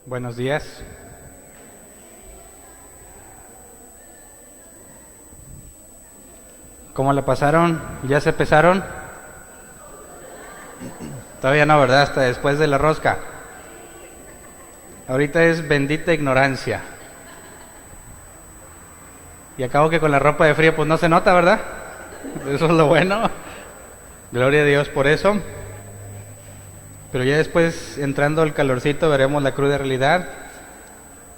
Buenos días. ¿Cómo la pasaron? ¿Ya se pesaron? Todavía no, ¿verdad? Hasta después de la rosca. Ahorita es bendita ignorancia. Y acabo que con la ropa de frío pues no se nota, ¿verdad? Eso es lo bueno. Gloria a Dios por eso. Pero ya después, entrando el calorcito, veremos la cruda realidad.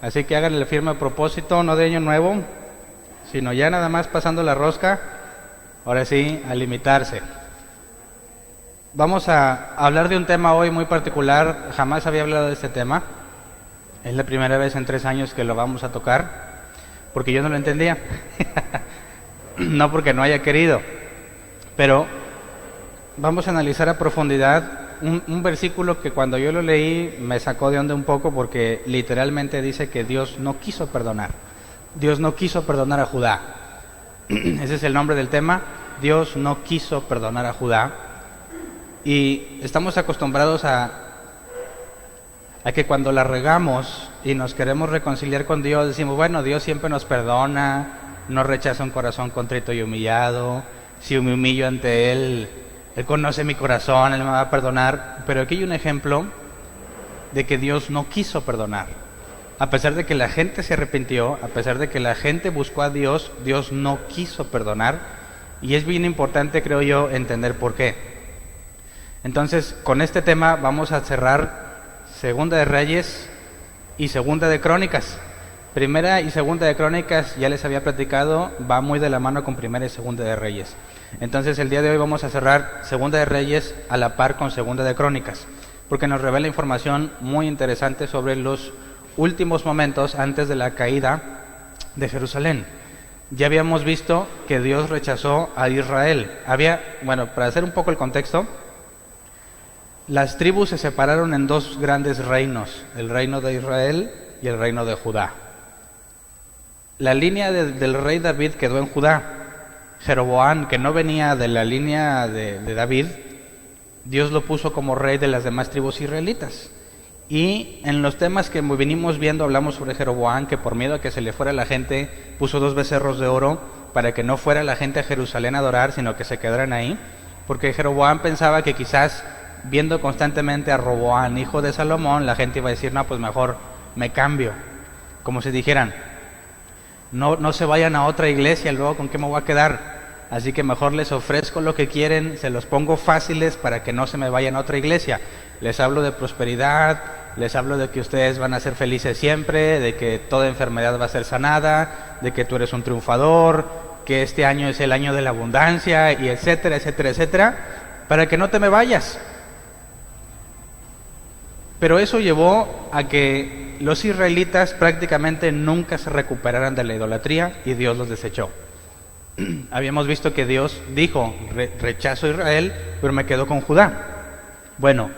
Así que hagan el firme propósito, no de año nuevo, sino ya nada más pasando la rosca, ahora sí, a limitarse. Vamos a hablar de un tema hoy muy particular. Jamás había hablado de este tema. Es la primera vez en 3 años que lo vamos a tocar, porque yo no lo entendía. No porque no haya querido, pero vamos a analizar a profundidad un versículo que cuando yo lo leí me sacó de onda un poco, porque literalmente dice que Dios no quiso perdonar. Dios no quiso perdonar a Judá. Ese es el nombre del tema. Dios no quiso perdonar a Judá. Y estamos acostumbrados a que cuando la regamos y nos queremos reconciliar con Dios, decimos, bueno, Dios siempre nos perdona, no rechaza un corazón contrito y humillado. Si me humillo ante Él conoce mi corazón, Él me va a perdonar. Pero aquí hay un ejemplo de que Dios no quiso perdonar. A pesar de que la gente se arrepintió, a pesar de que la gente buscó a Dios, Dios no quiso perdonar. Y es bien importante, creo yo, entender por qué. Entonces, con este tema vamos a cerrar Segunda de Reyes y Segunda de Crónicas. Primera y Segunda de Crónicas, ya les había platicado, va muy de la mano con Primera y Segunda de Reyes. Entonces el día de hoy vamos a cerrar Segunda de Reyes a la par con Segunda de Crónicas, porque nos revela información muy interesante sobre los últimos momentos antes de la caída de Jerusalén. Ya habíamos visto que Dios rechazó a Israel. Para hacer un poco el contexto, las tribus se separaron en 2 grandes reinos, el reino de Israel y el reino de Judá. La línea del rey David quedó en Judá. Jeroboam, que no venía de la línea de David, Dios lo puso como rey de las demás tribus israelitas. Y en los temas que venimos viendo hablamos sobre Jeroboam, que por miedo a que se le fuera la gente, puso 2 becerros de oro para que no fuera la gente a Jerusalén a adorar, sino que se quedaran ahí. Porque Jeroboam pensaba que quizás viendo constantemente a Roboam, hijo de Salomón, la gente iba a decir, no, pues mejor me cambio. Como si dijeran, no se vayan a otra iglesia, luego con qué me voy a quedar. Así que mejor les ofrezco lo que quieren, se los pongo fáciles para que no se me vayan a otra iglesia. Les hablo de prosperidad, les hablo de que ustedes van a ser felices siempre, de que toda enfermedad va a ser sanada, de que tú eres un triunfador, que este año es el año de la abundancia, y etcétera, etcétera, etcétera, para que no te me vayas. Pero eso llevó a que los israelitas prácticamente nunca se recuperaran de la idolatría y Dios los desechó. Habíamos visto que Dios dijo, rechazo a Israel, pero me quedo con Judá. Bueno,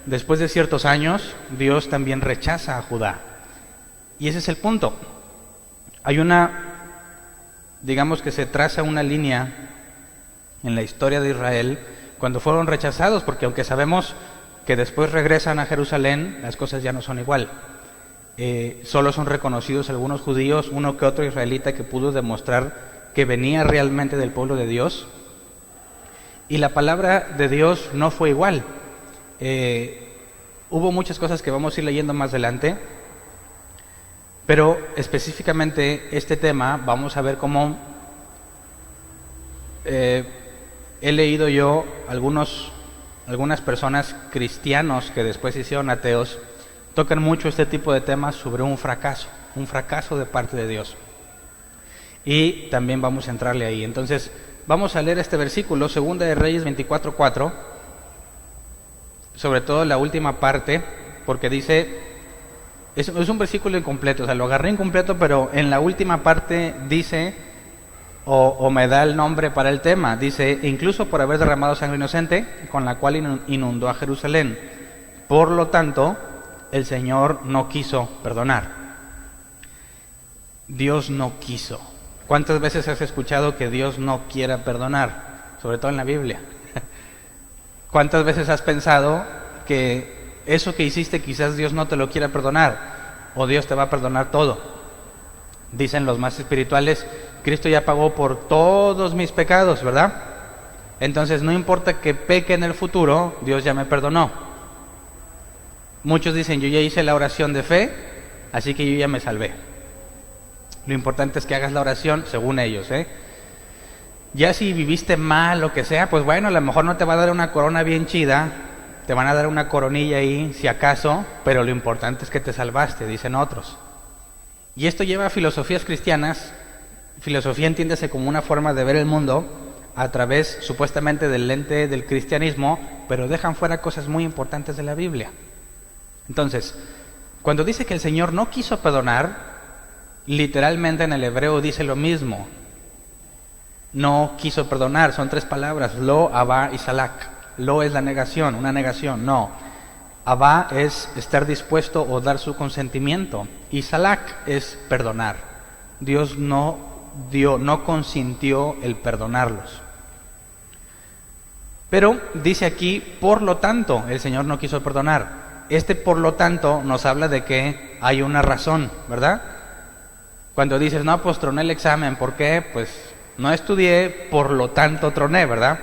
después de ciertos años, Dios también rechaza a Judá. Y ese es el punto. Digamos que se traza una línea en la historia de Israel cuando fueron rechazados, porque aunque sabemos que después regresan a Jerusalén, las cosas ya no son igual. Solo son reconocidos algunos judíos, uno que otro israelita que pudo demostrar que venía realmente del pueblo de Dios. Y la palabra de Dios no fue igual. Hubo muchas cosas que vamos a ir leyendo más adelante, pero específicamente este tema vamos a ver cómo he leído yo algunas personas cristianos que después se hicieron ateos, tocan mucho este tipo de temas sobre un fracaso de parte de Dios. Y también vamos a entrarle ahí. Entonces, vamos a leer este versículo, Segunda de Reyes 24:4, sobre todo la última parte, porque dice, es un versículo incompleto, o sea, lo agarré incompleto, pero en la última parte dice, o me da el nombre para el tema, dice, incluso por haber derramado sangre inocente, con la cual inundó a Jerusalén. Por lo tanto, el Señor no quiso perdonar. Dios no quiso. ¿Cuántas veces has escuchado que Dios no quiera perdonar? Sobre todo en la Biblia. ¿Cuántas veces has pensado que eso que hiciste quizás Dios no te lo quiera perdonar? o Dios te va a perdonar todo. Dicen los más espirituales, Cristo ya pagó por todos mis pecados, ¿verdad? Entonces no importa que peque en el futuro, Dios ya me perdonó. Muchos dicen, yo ya hice la oración de fe, así que yo ya me salvé. Lo importante es que hagas la oración según ellos, Ya si viviste mal, lo que sea, pues bueno, a lo mejor no te va a dar una corona bien chida, te van a dar una coronilla ahí, si acaso, pero lo importante es que te salvaste, dicen otros. Y esto lleva a filosofías cristianas. Filosofía entiéndase como una forma de ver el mundo a través supuestamente del lente del cristianismo, pero dejan fuera cosas muy importantes de la Biblia. Entonces, cuando dice que el Señor no quiso perdonar, literalmente en el hebreo dice lo mismo. No quiso perdonar, son 3 palabras, lo, abá y salak. Lo es la negación, una negación, no. Abá es estar dispuesto o dar su consentimiento, y salak es perdonar. Dios no consintió el perdonarlos. Pero dice aquí, por lo tanto, el Señor no quiso perdonar. Por lo tanto nos habla de que hay una razón, ¿verdad? Cuando dices, no, pues troné el examen, ¿por qué? Pues no estudié, por lo tanto troné, ¿verdad?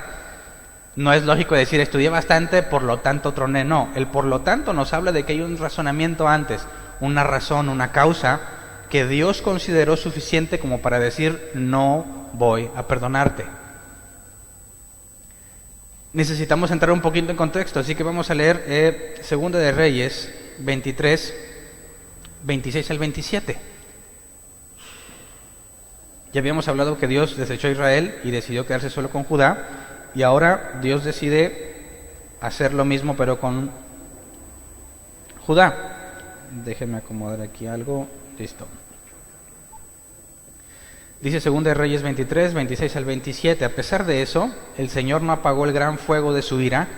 No es lógico decir, estudié bastante, por lo tanto troné, no. El por lo tanto nos habla de que hay un razonamiento antes, una razón, una causa, que Dios consideró suficiente como para decir, no voy a perdonarte. Necesitamos entrar un poquito en contexto, así que vamos a leer Segunda de Reyes 23, 26 al 27. Ya habíamos hablado que Dios desechó a Israel y decidió quedarse solo con Judá, y ahora Dios decide hacer lo mismo pero con Judá. Déjenme acomodar aquí algo. Listo. Dice Segunda de Reyes 23, 26 al 27. A pesar de eso, el Señor no apagó el gran fuego de su ira,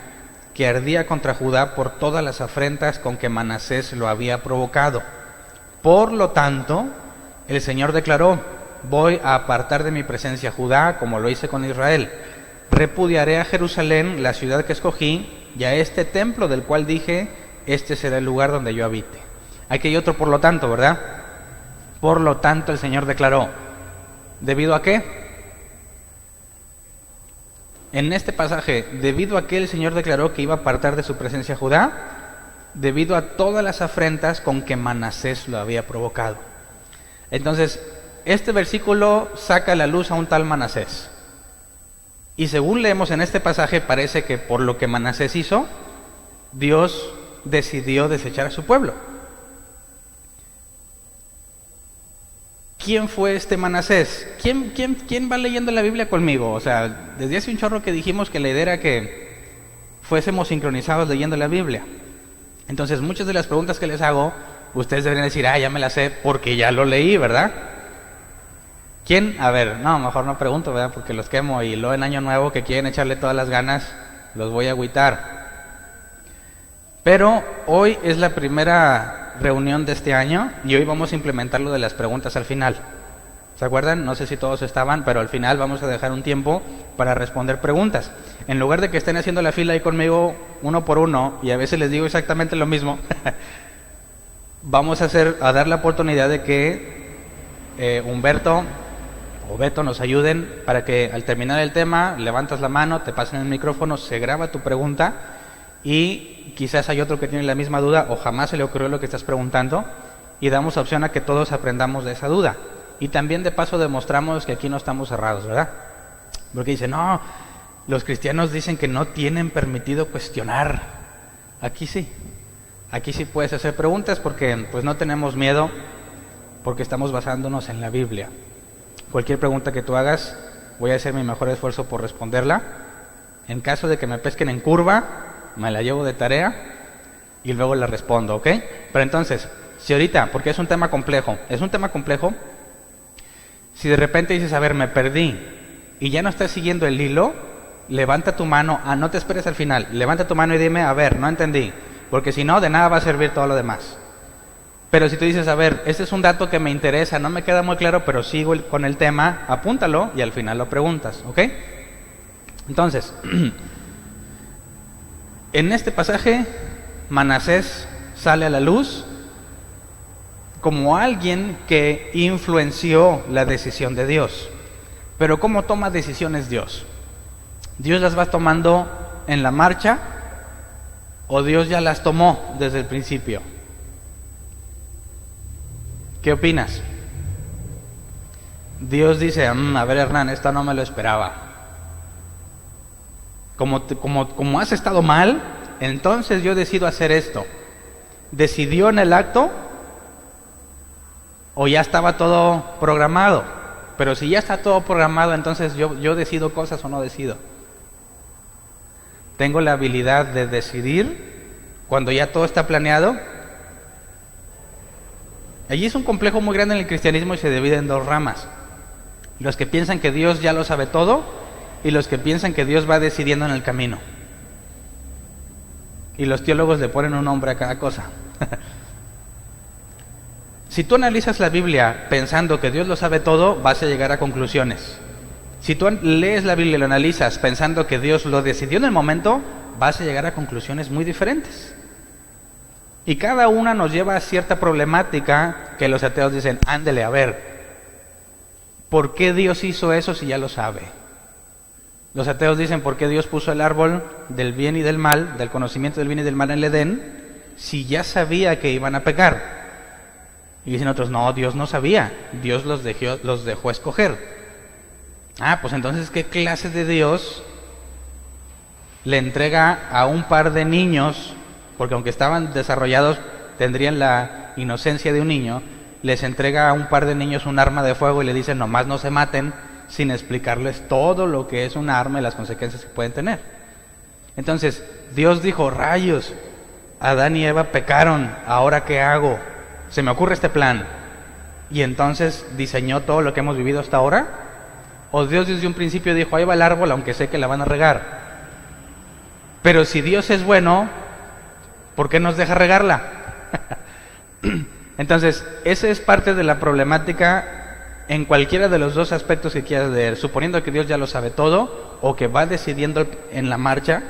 que ardía contra Judá por todas las afrentas con que Manasés lo había provocado. Por lo tanto, el Señor declaró, voy a apartar de mi presencia a Judá, como lo hice con Israel. Repudiaré a Jerusalén, la ciudad que escogí, y a este templo del cual dije, este será el lugar donde yo habite. Aquí hay otro por lo tanto, ¿verdad? Por lo tanto el Señor declaró. ¿Debido a qué? En este pasaje, debido a que el Señor declaró que iba a apartar de su presencia a Judá, debido a todas las afrentas con que Manasés lo había provocado. Entonces, este versículo saca a la luz a un tal Manasés. Y según leemos en este pasaje, parece que por lo que Manasés hizo, Dios decidió desechar a su pueblo. ¿Quién fue este Manasés? ¿Quién va leyendo la Biblia conmigo? O sea, desde hace un chorro que dijimos que la idea era que fuésemos sincronizados leyendo la Biblia. Entonces, muchas de las preguntas que les hago, ustedes deberían decir, ya me las sé porque ya lo leí, ¿verdad? ¿Quién? A ver, no, mejor no pregunto, ¿verdad? Porque los quemo, y luego en Año Nuevo que quieren echarle todas las ganas, los voy a agüitar. Pero hoy es la primera reunión de este año y hoy vamos a implementar lo de las preguntas al final. ¿Se acuerdan? No sé si todos estaban, pero al final vamos a dejar un tiempo para responder preguntas. En lugar de que estén haciendo la fila ahí conmigo uno por uno y a veces les digo exactamente lo mismo, vamos a dar la oportunidad de que Humberto o Beto nos ayuden para que al terminar el tema levantas la mano, te pasen el micrófono, se graba tu pregunta y quizás hay otro que tiene la misma duda o jamás se le ocurrió lo que estás preguntando y damos opción a que todos aprendamos de esa duda. Y también de paso demostramos que aquí no estamos cerrados, ¿verdad? Porque dice, no, los cristianos dicen que no tienen permitido cuestionar. Aquí sí puedes hacer preguntas porque pues no tenemos miedo, porque estamos basándonos en la Biblia. Cualquier pregunta que tú hagas, voy a hacer mi mejor esfuerzo por responderla. En caso de que me pesquen en curva, me la llevo de tarea y luego la respondo, ¿ok? Pero entonces, si ahorita, porque es un tema complejo, si de repente dices, a ver, me perdí y ya no estás siguiendo el hilo, levanta tu mano, no te esperes al final, levanta tu mano y dime, a ver, no entendí, porque si no, de nada va a servir todo lo demás. Pero si tú dices, a ver, este es un dato que me interesa, no me queda muy claro, pero sigo con el tema, apúntalo y al final lo preguntas, ¿ok? Entonces, en este pasaje, Manasés sale a la luz como alguien que influenció la decisión de Dios. Pero ¿cómo toma decisiones Dios? ¿Dios las va tomando en la marcha o Dios ya las tomó desde el principio? ¿Qué opinas? Dios dice, a ver Hernán, esto no me lo esperaba. Como has estado mal, entonces yo decido hacer esto. ¿Decidió en el acto o ya estaba todo programado? Pero si ya está todo programado, entonces yo decido cosas o no decido. ¿Tengo la habilidad de decidir cuando ya todo está planeado? Allí es un complejo muy grande en el cristianismo y se divide en dos ramas. Los que piensan que Dios ya lo sabe todo y los que piensan que Dios va decidiendo en el camino. Y los teólogos le ponen un nombre a cada cosa. Si tú analizas la Biblia pensando que Dios lo sabe todo, vas a llegar a conclusiones. Si tú lees la Biblia y lo analizas pensando que Dios lo decidió en el momento, vas a llegar a conclusiones muy diferentes. Y cada una nos lleva a cierta problemática que los ateos dicen, ándele, a ver, ¿por qué Dios hizo eso si ya lo sabe? Los ateos dicen, ¿por qué Dios puso el árbol del bien y del mal, del conocimiento del bien y del mal en el Edén, si ya sabía que iban a pecar? Y dicen otros, no, Dios no sabía, Dios los dejó escoger. Pues entonces, ¿qué clase de Dios le entrega a un par de niños, porque aunque estaban desarrollados, tendrían la inocencia de un niño, les entrega a un par de niños un arma de fuego y le dicen, nomás no se maten, sin explicarles todo lo que es un arma y las consecuencias que pueden tener? Entonces, Dios dijo, rayos, Adán y Eva pecaron, ¿ahora qué hago? Se me ocurre este plan. Y entonces diseñó todo lo que hemos vivido hasta ahora. O Dios desde un principio dijo, ahí va el árbol, aunque sé que la van a regar. Pero si Dios es bueno, ¿por qué nos deja regarla? Entonces, esa es parte de la problemática en cualquiera de los dos aspectos que quieras leer. Suponiendo que Dios ya lo sabe todo, o que va decidiendo en la marcha,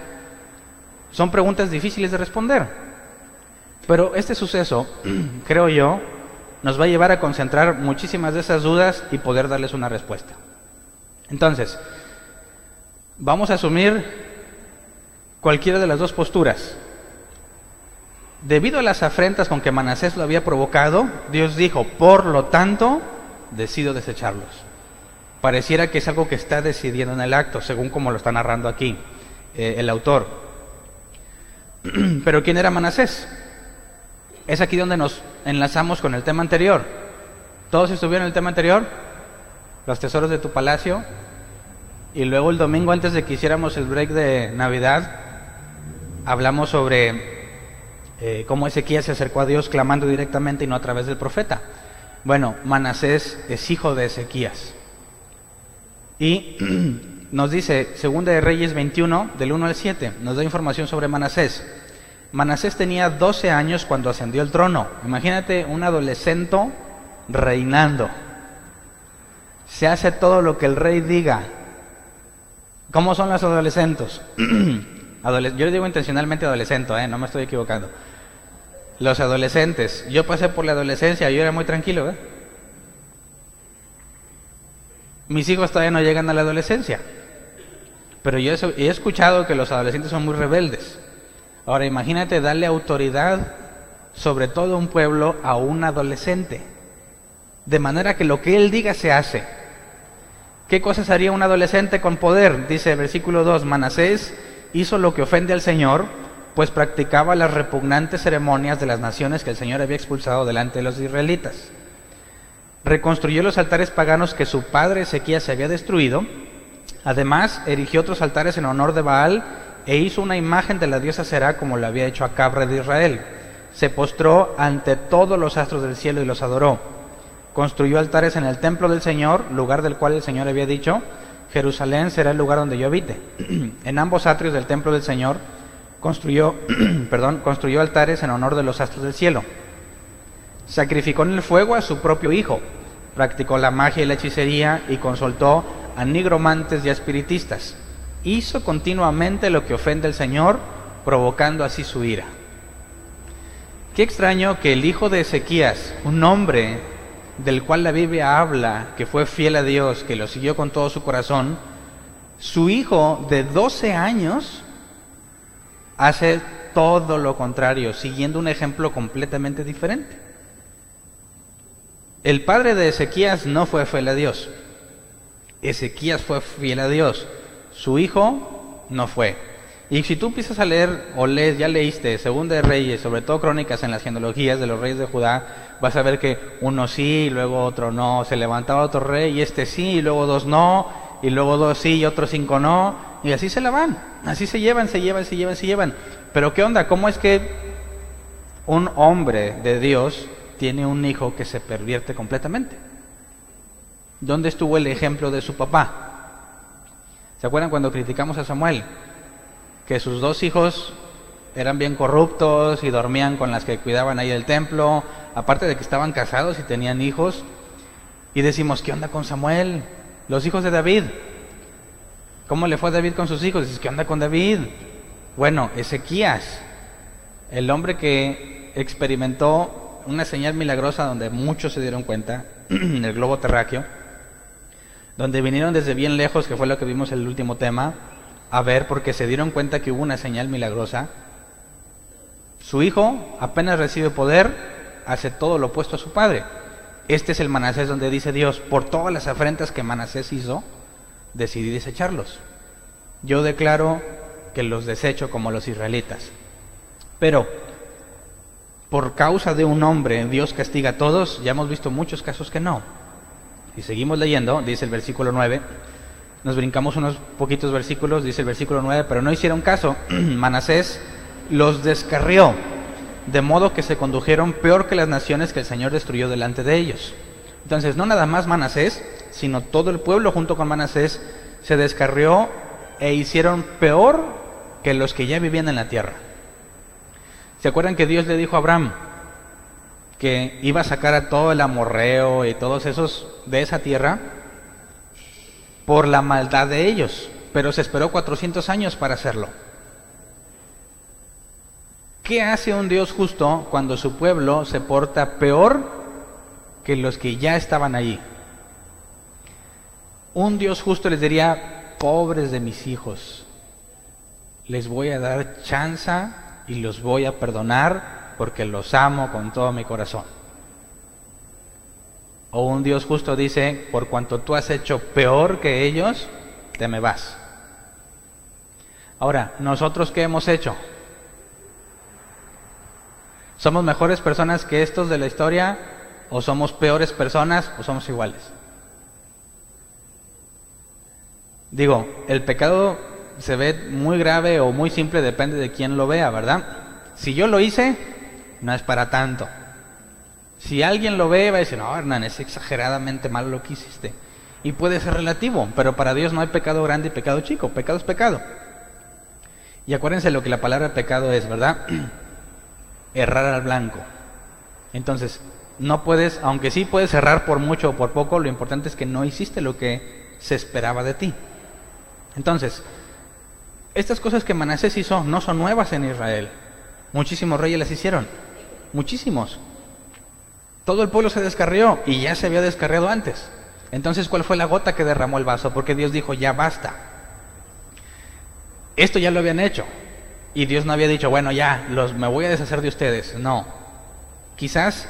son preguntas difíciles de responder. Pero este suceso, creo yo, nos va a llevar a concentrar muchísimas de esas dudas y poder darles una respuesta. Entonces, vamos a asumir cualquiera de las dos posturas. Debido a las afrentas con que Manasés lo había provocado, Dios dijo, por lo tanto, decido desecharlos. Pareciera que es algo que está decidiendo en el acto, según como lo está narrando aquí el autor. Pero ¿quién era Manasés? Es aquí donde nos enlazamos con el tema anterior. ¿Todos estuvieron en el tema anterior? Los tesoros de tu palacio. Y luego el domingo, antes de que hiciéramos el break de Navidad, hablamos sobre cómo Ezequías se acercó a Dios clamando directamente y no a través del profeta. Bueno, Manasés es hijo de Ezequías. Y nos dice, Segunda de Reyes 21, del 1 al 7, nos da información sobre Manasés. Manasés tenía 12 años cuando ascendió al trono. Imagínate un adolescente reinando. Se hace todo lo que el rey diga. ¿Cómo son los adolescentes? Yo le digo intencionalmente adolescente, no me estoy equivocando. Los adolescentes. Yo pasé por la adolescencia, yo era muy tranquilo. Mis hijos todavía no llegan a la adolescencia. Pero yo he escuchado que los adolescentes son muy rebeldes. Ahora imagínate darle autoridad sobre todo un pueblo a un adolescente, de manera que lo que él diga se hace. ¿Qué cosas haría un adolescente con poder? Dice versículo 2, Manasés hizo lo que ofende al Señor, pues practicaba las repugnantes ceremonias de las naciones que el Señor había expulsado delante de los israelitas. Reconstruyó los altares paganos que su padre Ezequías se había destruido. Además, erigió otros altares en honor de Baal e hizo una imagen de la diosa Será como lo había hecho Acab, rey de Israel. Se postró ante todos los astros del cielo y los adoró. Construyó altares en el templo del Señor, lugar del cual el Señor había dicho, Jerusalén será el lugar donde yo habite. En ambos atrios del templo del Señor construyó altares en honor de los astros del cielo. Sacrificó en el fuego a su propio hijo, practicó la magia y la hechicería y consultó a nigromantes y a espiritistas. Hizo continuamente lo que ofende al Señor, provocando así su ira. Qué extraño que el hijo de Ezequías, un hombre del cual la Biblia habla, que fue fiel a Dios, que lo siguió con todo su corazón, su hijo de 12 años hace todo lo contrario, siguiendo un ejemplo completamente diferente. El padre de Ezequías no fue fiel a Dios. Ezequías fue fiel a Dios. Su hijo no fue. Y si tú empiezas a leer o lees, ya leíste Segunda de Reyes, sobre todo crónicas en las genealogías de los reyes de Judá, vas a ver que uno sí, luego otro no, se levantaba otro rey y este sí, y luego dos no, y luego dos sí y otros 5 no, y así se la van, así se llevan. Pero ¿qué onda? ¿Cómo es que un hombre de Dios tiene un hijo que se pervierte completamente? ¿Dónde estuvo el ejemplo de su papá? ¿Se acuerdan cuando criticamos a Samuel? Que sus 2 hijos eran bien corruptos y dormían con las que cuidaban ahí del templo, aparte de que estaban casados y tenían hijos. Y decimos, ¿qué onda con Samuel? Los hijos de David. ¿Cómo le fue a David con sus hijos? Dices, ¿qué onda con David? Bueno, Ezequías, el hombre que experimentó una señal milagrosa donde muchos se dieron cuenta, en el globo terráqueo, donde vinieron desde bien lejos, que fue lo que vimos en el último tema, a ver, porque se dieron cuenta que hubo una señal milagrosa. Su hijo apenas recibe poder, hace todo lo opuesto a su padre. Este es el Manasés donde dice Dios, por todas las afrentas que Manasés hizo, decidí desecharlos. Yo declaro que los desecho como los israelitas. Pero, por causa de un hombre, Dios castiga a todos. Ya hemos visto muchos casos que no. Y seguimos leyendo, dice el versículo 9. Nos brincamos unos poquitos versículos, dice el versículo 9, pero no hicieron caso. Manasés los descarrió, de modo que se condujeron peor que las naciones que el Señor destruyó delante de ellos. Entonces, no nada más Manasés, sino todo el pueblo junto con Manasés se descarrió e hicieron peor que los que ya vivían en la tierra. ¿Se acuerdan que Dios le dijo a Abraham que iba a sacar a todo el amorreo y todos esos de esa tierra por la maldad de ellos? Pero se esperó 400 años para hacerlo. ¿Qué hace un Dios justo cuando su pueblo se porta peor que los que ya estaban allí? Un Dios justo les diría, pobres de mis hijos, les voy a dar chance y los voy a perdonar porque los amo con todo mi corazón. O un Dios justo dice, por cuanto tú has hecho peor que ellos, te me vas. Ahora, ¿nosotros qué hemos hecho? ¿Somos mejores personas que estos de la historia? ¿O somos peores personas? ¿O somos iguales? Digo, el pecado se ve muy grave o muy simple, depende de quién lo vea, ¿verdad? Si yo lo hice, no es para tanto. Si alguien lo ve, va a decir, no, Hernán, es exageradamente malo lo que hiciste. Y puede ser relativo, pero para Dios no hay pecado grande y pecado chico. Pecado es pecado. Y acuérdense lo que la palabra pecado es, ¿verdad? Errar al blanco. Entonces, no puedes, aunque sí puedes errar por mucho o por poco, lo importante es que no hiciste lo que se esperaba de ti. Entonces, estas cosas que Manasés hizo no son nuevas en Israel. Muchísimos reyes las hicieron. Muchísimos. Todo el pueblo se descarrió y ya se había descarriado antes. Entonces, ¿cuál fue la gota que derramó el vaso? Porque Dios dijo, ya basta. Esto ya lo habían hecho. Y Dios no había dicho, bueno, ya, me voy a deshacer de ustedes. No. Quizás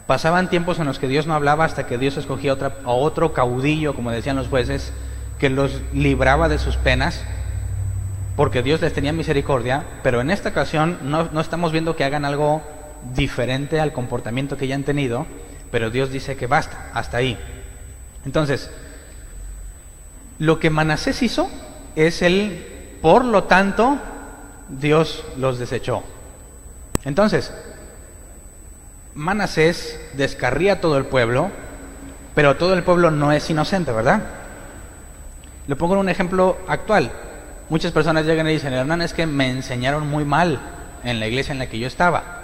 pasaban tiempos en los que Dios no hablaba hasta que Dios escogía a otro caudillo, como decían los jueces, que los libraba de sus penas, porque Dios les tenía misericordia, pero en esta ocasión no estamos viendo que hagan algo diferente al comportamiento que ya han tenido, pero Dios dice que basta, hasta ahí. Entonces, lo que Manasés hizo es por lo tanto, Dios los desechó. Entonces, Manasés descarría a todo el pueblo, pero todo el pueblo no es inocente, ¿verdad? Le pongo un ejemplo actual. Muchas personas llegan y dicen, Hernán, es que me enseñaron muy mal en la iglesia en la que yo estaba.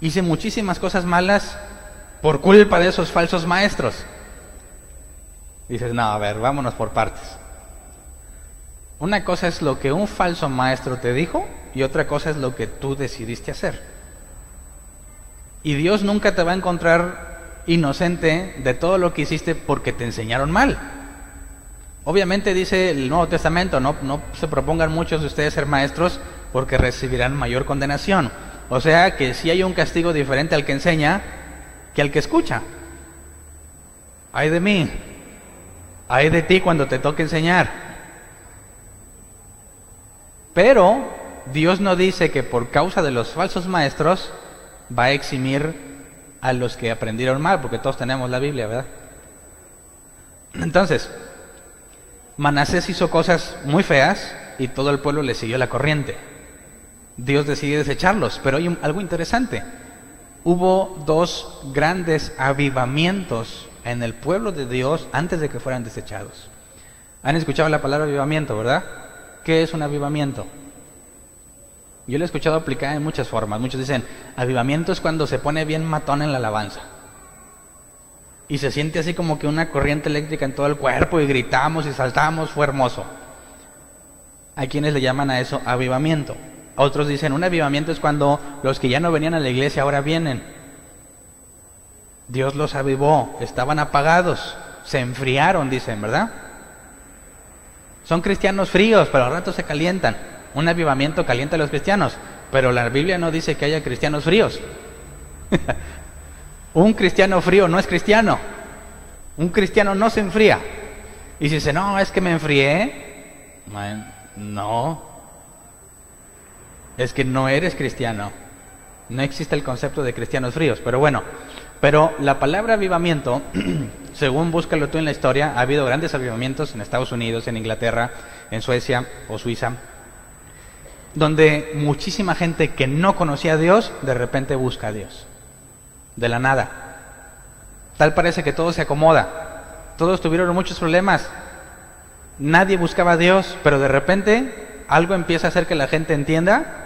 Hice muchísimas cosas malas por culpa de esos falsos maestros. Dices, no, a ver, vámonos por partes. Una cosa es lo que un falso maestro te dijo y otra cosa es lo que tú decidiste hacer. Y Dios nunca te va a encontrar inocente de todo lo que hiciste porque te enseñaron mal. Obviamente dice el Nuevo Testamento, no se propongan muchos de ustedes ser maestros porque recibirán mayor condenación. O sea que sí hay un castigo diferente al que enseña que al que escucha. Ay de mí, ay de ti cuando te toque enseñar. Pero Dios no dice que por causa de los falsos maestros va a eximir a los que aprendieron mal, porque todos tenemos la Biblia, ¿verdad? Entonces, Manasés hizo cosas muy feas y todo el pueblo le siguió la corriente. Dios decidió desecharlos, pero hay algo interesante. Hubo 2 grandes avivamientos en el pueblo de Dios antes de que fueran desechados. ¿Han escuchado la palabra avivamiento, verdad? ¿Qué es un avivamiento? Yo lo he escuchado aplicada en muchas formas. Muchos dicen, avivamiento es cuando se pone bien matón en la alabanza. Y se siente así como que una corriente eléctrica en todo el cuerpo y gritamos y saltamos, fue hermoso. Hay quienes le llaman a eso avivamiento. Otros dicen, un avivamiento es cuando los que ya no venían a la iglesia ahora vienen. Dios los avivó, estaban apagados, se enfriaron, dicen, ¿verdad? Son cristianos fríos, pero al rato se calientan. Un avivamiento calienta a los cristianos, pero la Biblia no dice que haya cristianos fríos. Un cristiano frío no es cristiano. Un cristiano no se enfría. Y si dice, no, es que me enfrié. No. Es que no eres cristiano. No existe el concepto de cristianos fríos. Pero bueno, pero la palabra avivamiento, según búscalo tú en la historia, ha habido grandes avivamientos en Estados Unidos, en Inglaterra, en Suecia o Suiza, donde muchísima gente que no conocía a Dios, de repente busca a Dios. De la nada. Tal parece que todo se acomoda. Todos tuvieron muchos problemas. Nadie buscaba a Dios, pero de repente algo empieza a hacer que la gente entienda,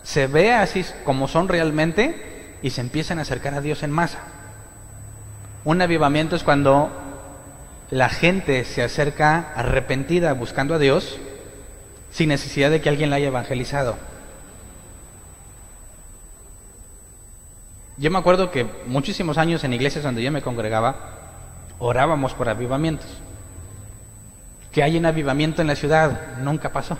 se vea así como son realmente y se empiezan a acercar a Dios en masa. Un avivamiento es cuando la gente se acerca arrepentida buscando a Dios sin necesidad de que alguien la haya evangelizado. Yo me acuerdo que muchísimos años en iglesias donde yo me congregaba, orábamos por avivamientos. Que hay un avivamiento en la ciudad, nunca pasó.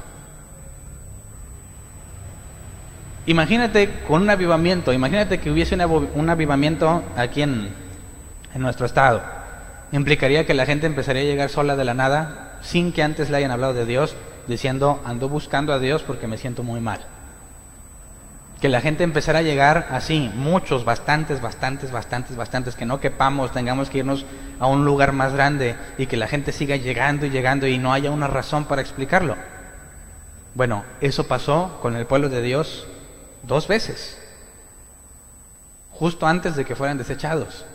Imagínate con un avivamiento, imagínate que hubiese un avivamiento aquí en nuestro estado. Implicaría que la gente empezaría a llegar sola de la nada, sin que antes le hayan hablado de Dios, diciendo, ando buscando a Dios porque me siento muy mal. Que la gente empezara a llegar así, muchos, bastantes, que no quepamos, tengamos que irnos a un lugar más grande y que la gente siga llegando y llegando y no haya una razón para explicarlo. Bueno, eso pasó con el pueblo de Dios 2 veces, justo antes de que fueran desechados.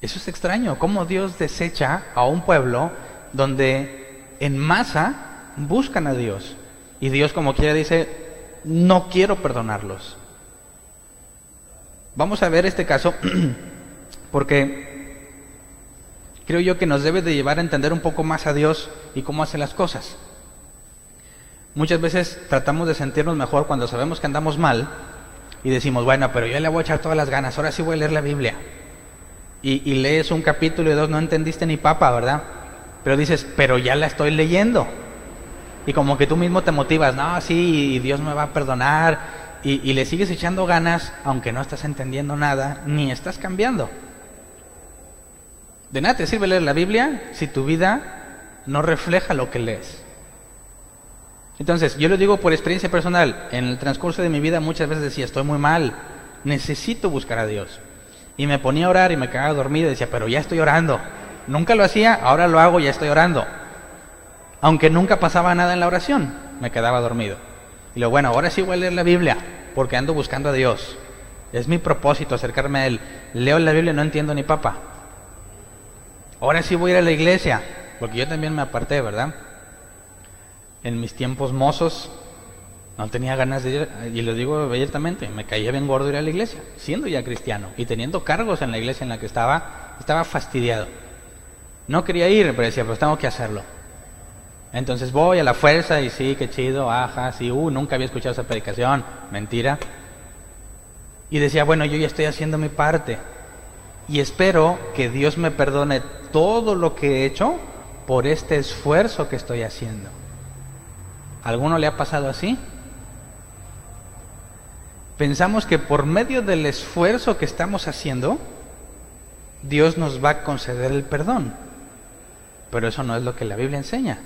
Eso es extraño, cómo Dios desecha a un pueblo donde en masa buscan a Dios y Dios como quiera dice, no quiero perdonarlos. Vamos a ver este caso porque creo yo que nos debe de llevar a entender un poco más a Dios y cómo hace las cosas. Muchas veces tratamos de sentirnos mejor cuando sabemos que andamos mal y decimos, bueno, pero yo le voy a echar todas las ganas, ahora sí voy a leer la Biblia. Y lees un capítulo y 2, no entendiste ni papa, ¿verdad? Pero dices, pero ya la estoy leyendo. Y como que tú mismo te motivas, no, sí, Dios me va a perdonar, y le sigues echando ganas, aunque no estás entendiendo nada, ni estás cambiando. De nada te sirve leer la Biblia si tu vida no refleja lo que lees. Entonces, yo lo digo por experiencia personal, en el transcurso de mi vida muchas veces decía, estoy muy mal, necesito buscar a Dios. Y me ponía a orar y me quedaba dormido y decía, pero ya estoy orando. Nunca lo hacía, ahora lo hago, ya estoy orando. Aunque nunca pasaba nada en la oración, me quedaba dormido. Y luego, bueno, ahora sí voy a leer la Biblia, porque ando buscando a Dios. Es mi propósito acercarme a Él. Leo la Biblia y no entiendo ni papa. Ahora sí voy a ir a la iglesia, porque yo también me aparté, ¿verdad? En mis tiempos mozos no tenía ganas de ir, y lo digo abiertamente, me caía bien gordo ir a la iglesia, siendo ya cristiano y teniendo cargos en la iglesia en la que estaba fastidiado. No quería ir, pero decía, pues tengo que hacerlo. Entonces voy a la fuerza y sí, qué chido, ajá, sí, nunca había escuchado esa predicación, mentira. Y decía, bueno, yo ya estoy haciendo mi parte y espero que Dios me perdone todo lo que he hecho por este esfuerzo que estoy haciendo. ¿A alguno le ha pasado así? Pensamos que por medio del esfuerzo que estamos haciendo, Dios nos va a conceder el perdón. Pero eso no es lo que la Biblia enseña.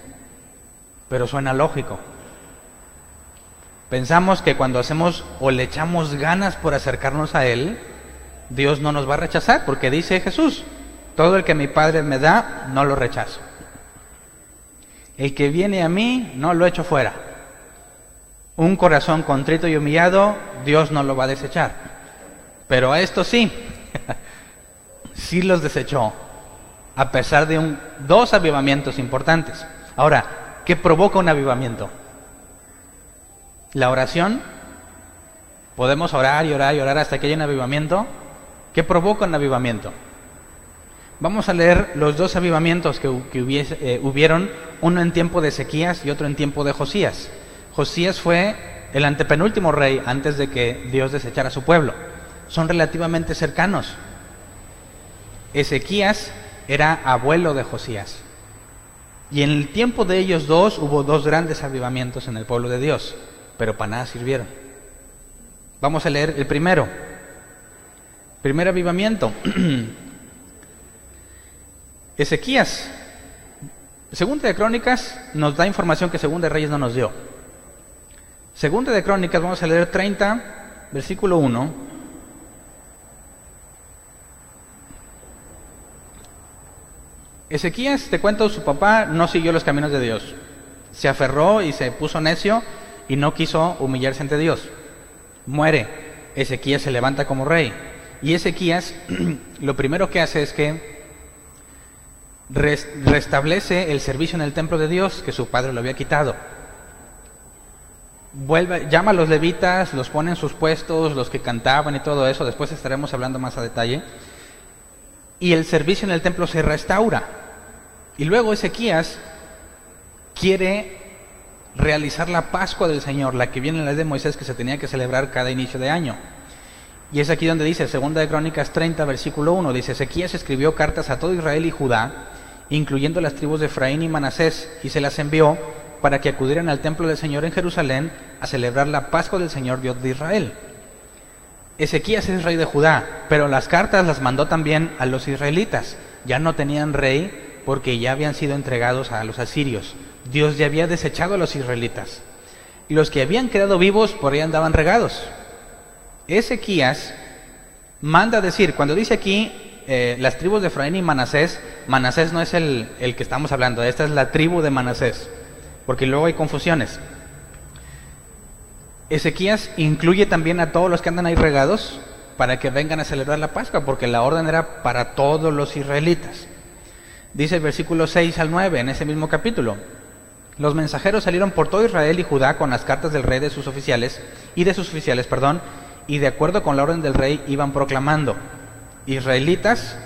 Pero suena lógico. Pensamos que cuando hacemos o le echamos ganas por acercarnos a Él, Dios no nos va a rechazar, porque dice Jesús, todo el que mi Padre me da, no lo rechazo. El que viene a mí, no lo echo fuera. Un corazón contrito y humillado, Dios no lo va a desechar. Pero a esto sí, sí los desechó, a pesar de dos avivamientos importantes. Ahora, ¿qué provoca un avivamiento? La oración. Podemos orar y orar y orar hasta que haya un avivamiento. ¿Qué provoca un avivamiento? Vamos a leer los dos avivamientos que hubieron, uno en tiempo de Ezequías y otro en tiempo de Josías. Josías fue el antepenúltimo rey antes de que Dios desechara a su pueblo. Son relativamente cercanos. Ezequías era abuelo de Josías. Y en el tiempo de ellos dos hubo dos grandes avivamientos en el pueblo de Dios, pero para nada sirvieron. Vamos a leer el primero. Primer avivamiento. Ezequías. Segunda de Crónicas nos da información que Segunda de Reyes no nos dio. Segunda de Crónicas, vamos a leer 30, versículo 1. Ezequías, te cuento, su papá no siguió los caminos de Dios. Se aferró y se puso necio y no quiso humillarse ante Dios. Muere. Ezequías se levanta como rey. Y Ezequías lo primero que hace es que restablece el servicio en el templo de Dios que su padre lo había quitado. Llama a los levitas, los pone en sus puestos, los que cantaban y todo eso. Después estaremos hablando más a detalle. Y el servicio en el templo se restaura. Y luego Ezequías quiere realizar la Pascua del Señor, la que viene en la ley de Moisés, que se tenía que celebrar cada inicio de año. Y es aquí donde dice, Segunda de Crónicas 30, versículo 1, dice, Ezequías escribió cartas a todo Israel y Judá, incluyendo las tribus de Efraín y Manasés, y se las envió para que acudieran al templo del Señor en Jerusalén a celebrar la Pascua del Señor Dios de Israel. Ezequías es rey de Judá, pero las cartas las mandó también a los israelitas. Ya no tenían rey porque ya habían sido entregados a los asirios. Dios ya había desechado a los israelitas. Y los que habían quedado vivos por ahí andaban regados. Ezequías manda decir, cuando dice aquí las tribus de Efraín y Manasés, Manasés no es el que estamos hablando, esta es la tribu de Manasés, porque luego hay confusiones. Ezequías incluye también a todos los que andan ahí regados para que vengan a celebrar la Pascua, porque la orden era para todos los israelitas. Dice el versículo 6 al 9 en ese mismo capítulo. Los mensajeros salieron por todo Israel y Judá con las cartas del rey y de sus oficiales, y de acuerdo con la orden del rey iban proclamando: Israelitas,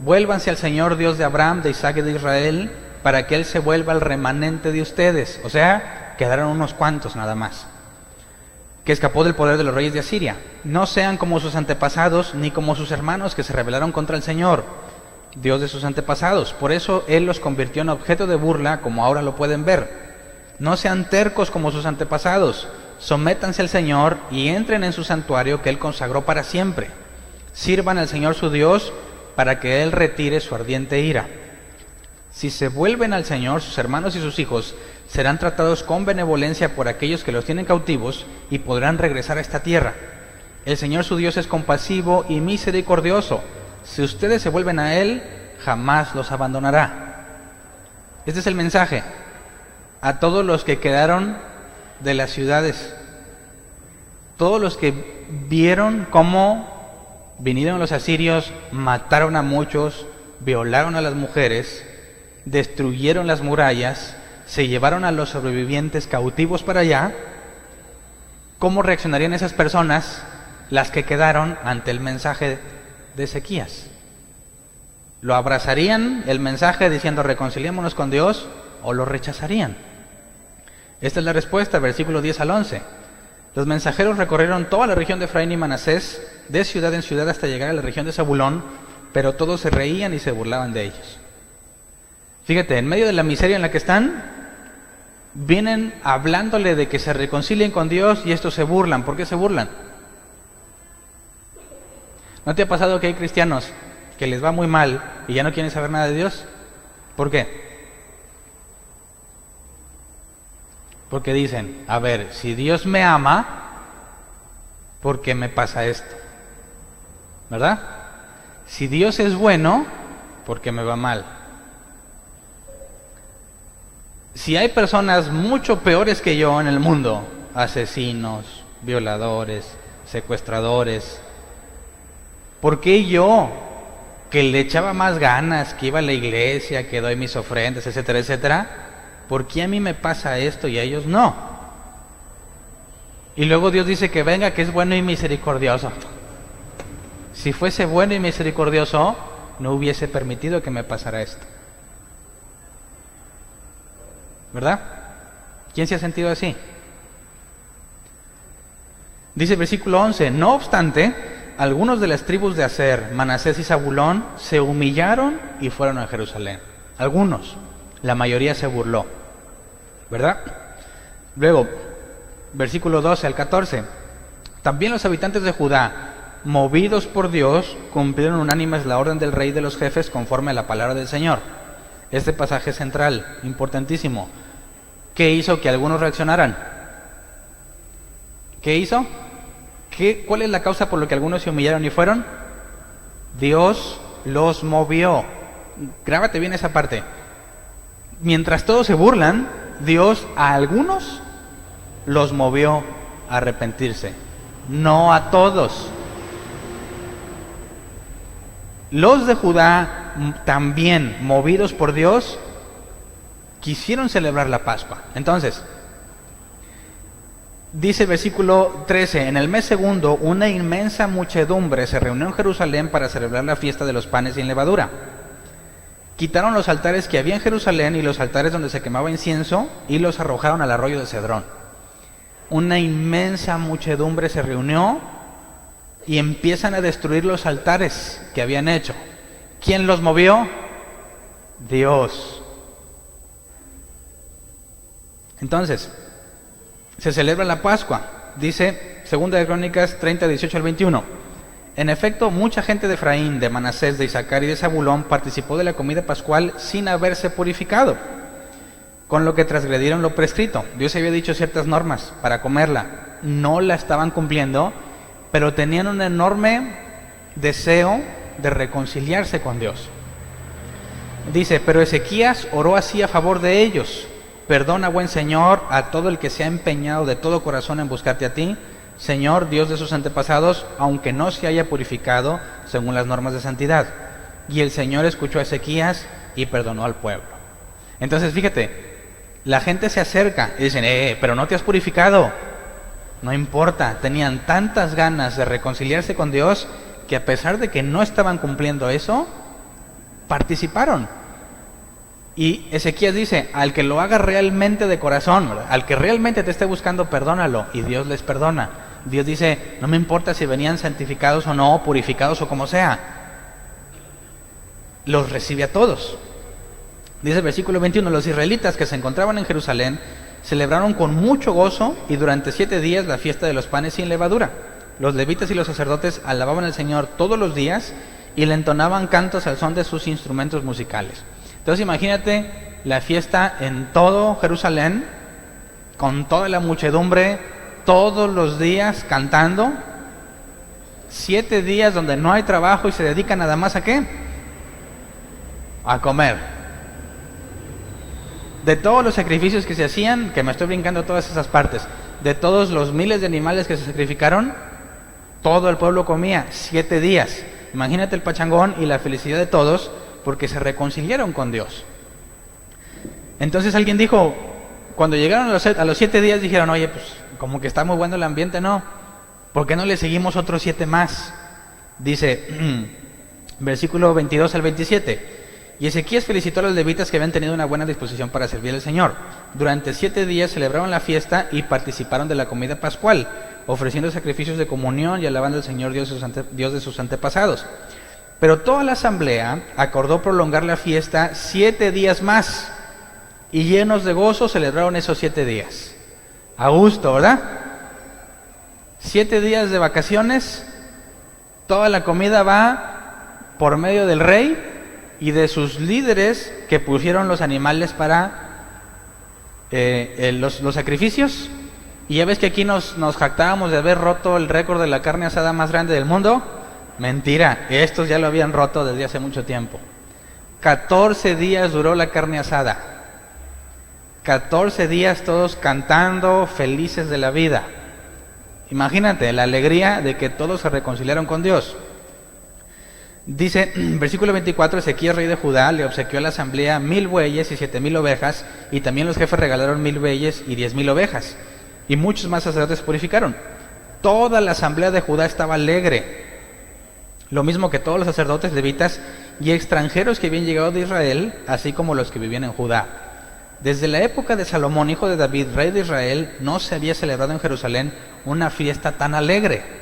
vuélvanse al Señor Dios de Abraham, de Isaac y de Israel, para que Él se vuelva al remanente de ustedes. O sea, quedaron unos cuantos nada más, que escapó del poder de los reyes de Asiria. No sean como sus antepasados, ni como sus hermanos que se rebelaron contra el Señor, Dios de sus antepasados. Por eso Él los convirtió en objeto de burla, como ahora lo pueden ver. No sean tercos como sus antepasados. Sométanse al Señor y entren en su santuario que Él consagró para siempre. Sirvan al Señor su Dios para que Él retire su ardiente ira. Si se vuelven al Señor, sus hermanos y sus hijos serán tratados con benevolencia por aquellos que los tienen cautivos y podrán regresar a esta tierra. El Señor su Dios es compasivo y misericordioso. Si ustedes se vuelven a Él, jamás los abandonará. Este es el mensaje a todos los que quedaron de las ciudades, todos los que vieron cómo vinieron los asirios, mataron a muchos, violaron a las mujeres, destruyeron las murallas, se llevaron a los sobrevivientes cautivos para allá. ¿Cómo reaccionarían esas personas, las que quedaron, ante el mensaje de Ezequías? ¿Lo abrazarían el mensaje diciendo reconciliémonos con Dios, o lo rechazarían? Esta es la respuesta, versículos 10 al 11. Los mensajeros recorrieron toda la región de Efraín y Manasés, de ciudad en ciudad hasta llegar a la región de Zabulón, pero todos se reían y se burlaban de ellos. Fíjate, en medio de la miseria en la que están, vienen hablándole de que se reconcilien con Dios y estos se burlan. ¿Por qué se burlan? ¿No te ha pasado que hay cristianos que les va muy mal y ya no quieren saber nada de Dios? ¿Por qué? Porque dicen, a ver, si Dios me ama, ¿por qué me pasa esto? ¿Verdad? Si Dios es bueno, ¿por qué me va mal? Si hay personas mucho peores que yo en el mundo, asesinos, violadores, secuestradores, ¿por qué yo, que le echaba más ganas, que iba a la iglesia, que doy mis ofrendas, etcétera, etcétera, ¿por qué a mí me pasa esto y a ellos no? Y luego Dios dice que venga, que es bueno y misericordioso. Si fuese bueno y misericordioso, no hubiese permitido que me pasara esto. ¿Verdad? ¿Quién se ha sentido así? Dice el versículo 11, no obstante, algunos de las tribus de Aser, Manasés y Zabulón se humillaron y fueron a Jerusalén. Algunos, la mayoría se burló. ¿Verdad? Luego, versículo 12 al 14. También los habitantes de Judá, movidos por Dios, cumplieron unánimes la orden del rey de los jefes conforme a la palabra del Señor. Este pasaje es central, importantísimo. ¿Qué hizo que algunos reaccionaran? ¿Qué hizo? ¿Cuál es la causa por la que algunos se humillaron y fueron? Dios los movió. Grábate bien esa parte. Mientras todos se burlan, Dios a algunos los movió a arrepentirse. No a todos. Los de Judá, también movidos por Dios, quisieron celebrar la Pascua. Entonces, dice el versículo 13, en el mes segundo, una inmensa muchedumbre se reunió en Jerusalén para celebrar la fiesta de los panes sin levadura. Quitaron los altares que había en Jerusalén y los altares donde se quemaba incienso y los arrojaron al arroyo de Cedrón. Una inmensa muchedumbre se reunió y empiezan a destruir los altares que habían hecho. ¿Quién los movió? Dios. Entonces, se celebra la Pascua. Dice 2 de Crónicas 30, 18 al 21. En efecto, mucha gente de Efraín, de Manasés, de Isaacar y de Zabulón participó de la comida pascual sin haberse purificado, con lo que transgredieron lo prescrito. Dios había dicho ciertas normas para comerla. No la estaban cumpliendo, pero tenían un enorme deseo de reconciliarse con Dios. Dice, pero Ezequías oró así a favor de ellos: perdona, buen Señor, a todo el que se ha empeñado de todo corazón en buscarte a ti, Señor, Dios de sus antepasados, aunque no se haya purificado según las normas de santidad. Y el Señor escuchó a Ezequías y perdonó al pueblo. Entonces, fíjate, la gente se acerca y dicen, pero no te has purificado. No importa, tenían tantas ganas de reconciliarse con Dios que a pesar de que no estaban cumpliendo eso, participaron. Y Ezequías dice, al que lo haga realmente de corazón, ¿verdad?, al que realmente te esté buscando, perdónalo, y Dios les perdona. Dios dice, no me importa si venían santificados o no, purificados o como sea, los recibe a todos. Dice el versículo 21, los israelitas que se encontraban en Jerusalén celebraron con mucho gozo y durante 7 días la fiesta de los panes sin levadura. Los levitas y los sacerdotes alababan al Señor todos los días y le entonaban cantos al son de sus instrumentos musicales. Entonces imagínate la fiesta en todo Jerusalén, con toda la muchedumbre, todos los días cantando. 7 días donde no hay trabajo y se dedican nada más ¿a qué? A comer. De todos los sacrificios que se hacían, que me estoy brincando todas esas partes, de todos los miles de animales que se sacrificaron, todo el pueblo comía 7 días. Imagínate el pachangón y la felicidad de todos, porque se reconciliaron con Dios. Entonces alguien dijo, cuando llegaron a los 7 días, dijeron, oye, pues como que está muy bueno el ambiente, ¿no? ¿Por qué no le seguimos otros 7 más? Dice, versículo 22 al 27, Y Ezequías felicitó a los levitas que habían tenido una buena disposición para servir al Señor. Durante 7 días celebraron la fiesta y participaron de la comida pascual, ofreciendo sacrificios de comunión y alabando al Señor Dios de sus antepasados. Pero toda la asamblea acordó prolongar la fiesta 7 días más, y llenos de gozo celebraron esos 7 días. A gusto, ¿verdad? 7 días de vacaciones, toda la comida va por medio del rey y de sus líderes que pusieron los animales para los sacrificios. Y ya ves que aquí nos jactábamos de haber roto el récord de la carne asada más grande del mundo. Mentira, estos ya lo habían roto desde hace mucho tiempo. 14 días duró la carne asada. 14 días todos cantando, felices de la vida. Imagínate la alegría de que todos se reconciliaron con Dios. Dice, versículo 24, Ezequías, rey de Judá, le obsequió a la asamblea 1000 bueyes y 7000 ovejas, y también los jefes regalaron 1000 bueyes y 10,000 ovejas, y muchos más sacerdotes se purificaron. Toda la asamblea de Judá estaba alegre, lo mismo que todos los sacerdotes, levitas y extranjeros que habían llegado de Israel, así como los que vivían en Judá. Desde la época de Salomón, hijo de David, rey de Israel, no se había celebrado en Jerusalén una fiesta tan alegre.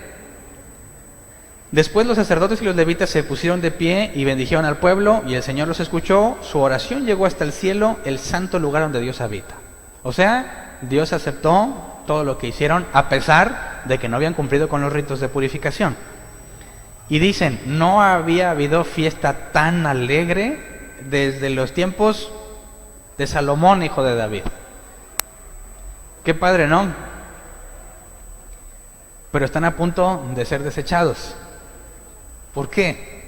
Después los sacerdotes y los levitas se pusieron de pie y bendijeron al pueblo, y el Señor los escuchó. Su oración llegó hasta el cielo, el santo lugar donde Dios habita. O sea, Dios aceptó todo lo que hicieron, a pesar de que no habían cumplido con los ritos de purificación. Y dicen, no había habido fiesta tan alegre desde los tiempos de Salomón, hijo de David. Qué padre, ¿no? Pero están a punto de ser desechados. ¿Por qué?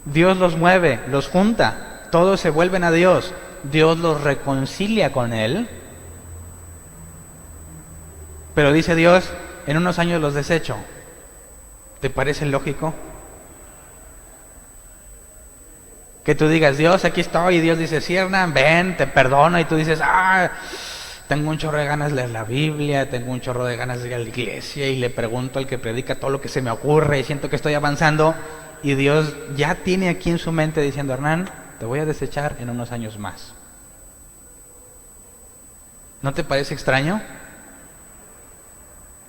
Dios los mueve, los junta, todos se vuelven a Dios, Dios los reconcilia con Él, pero dice Dios, en unos años los desecho. ¿Te parece lógico? Que tú digas, Dios, aquí estoy, y Dios dice, sí, Hernán, ven, te perdono, y tú dices, tengo un chorro de ganas de leer la Biblia, tengo un chorro de ganas de ir a la iglesia, y le pregunto al que predica todo lo que se me ocurre, y siento que estoy avanzando, y Dios ya tiene aquí en su mente diciendo, Hernán, te voy a desechar en unos años más. ¿No te parece extraño?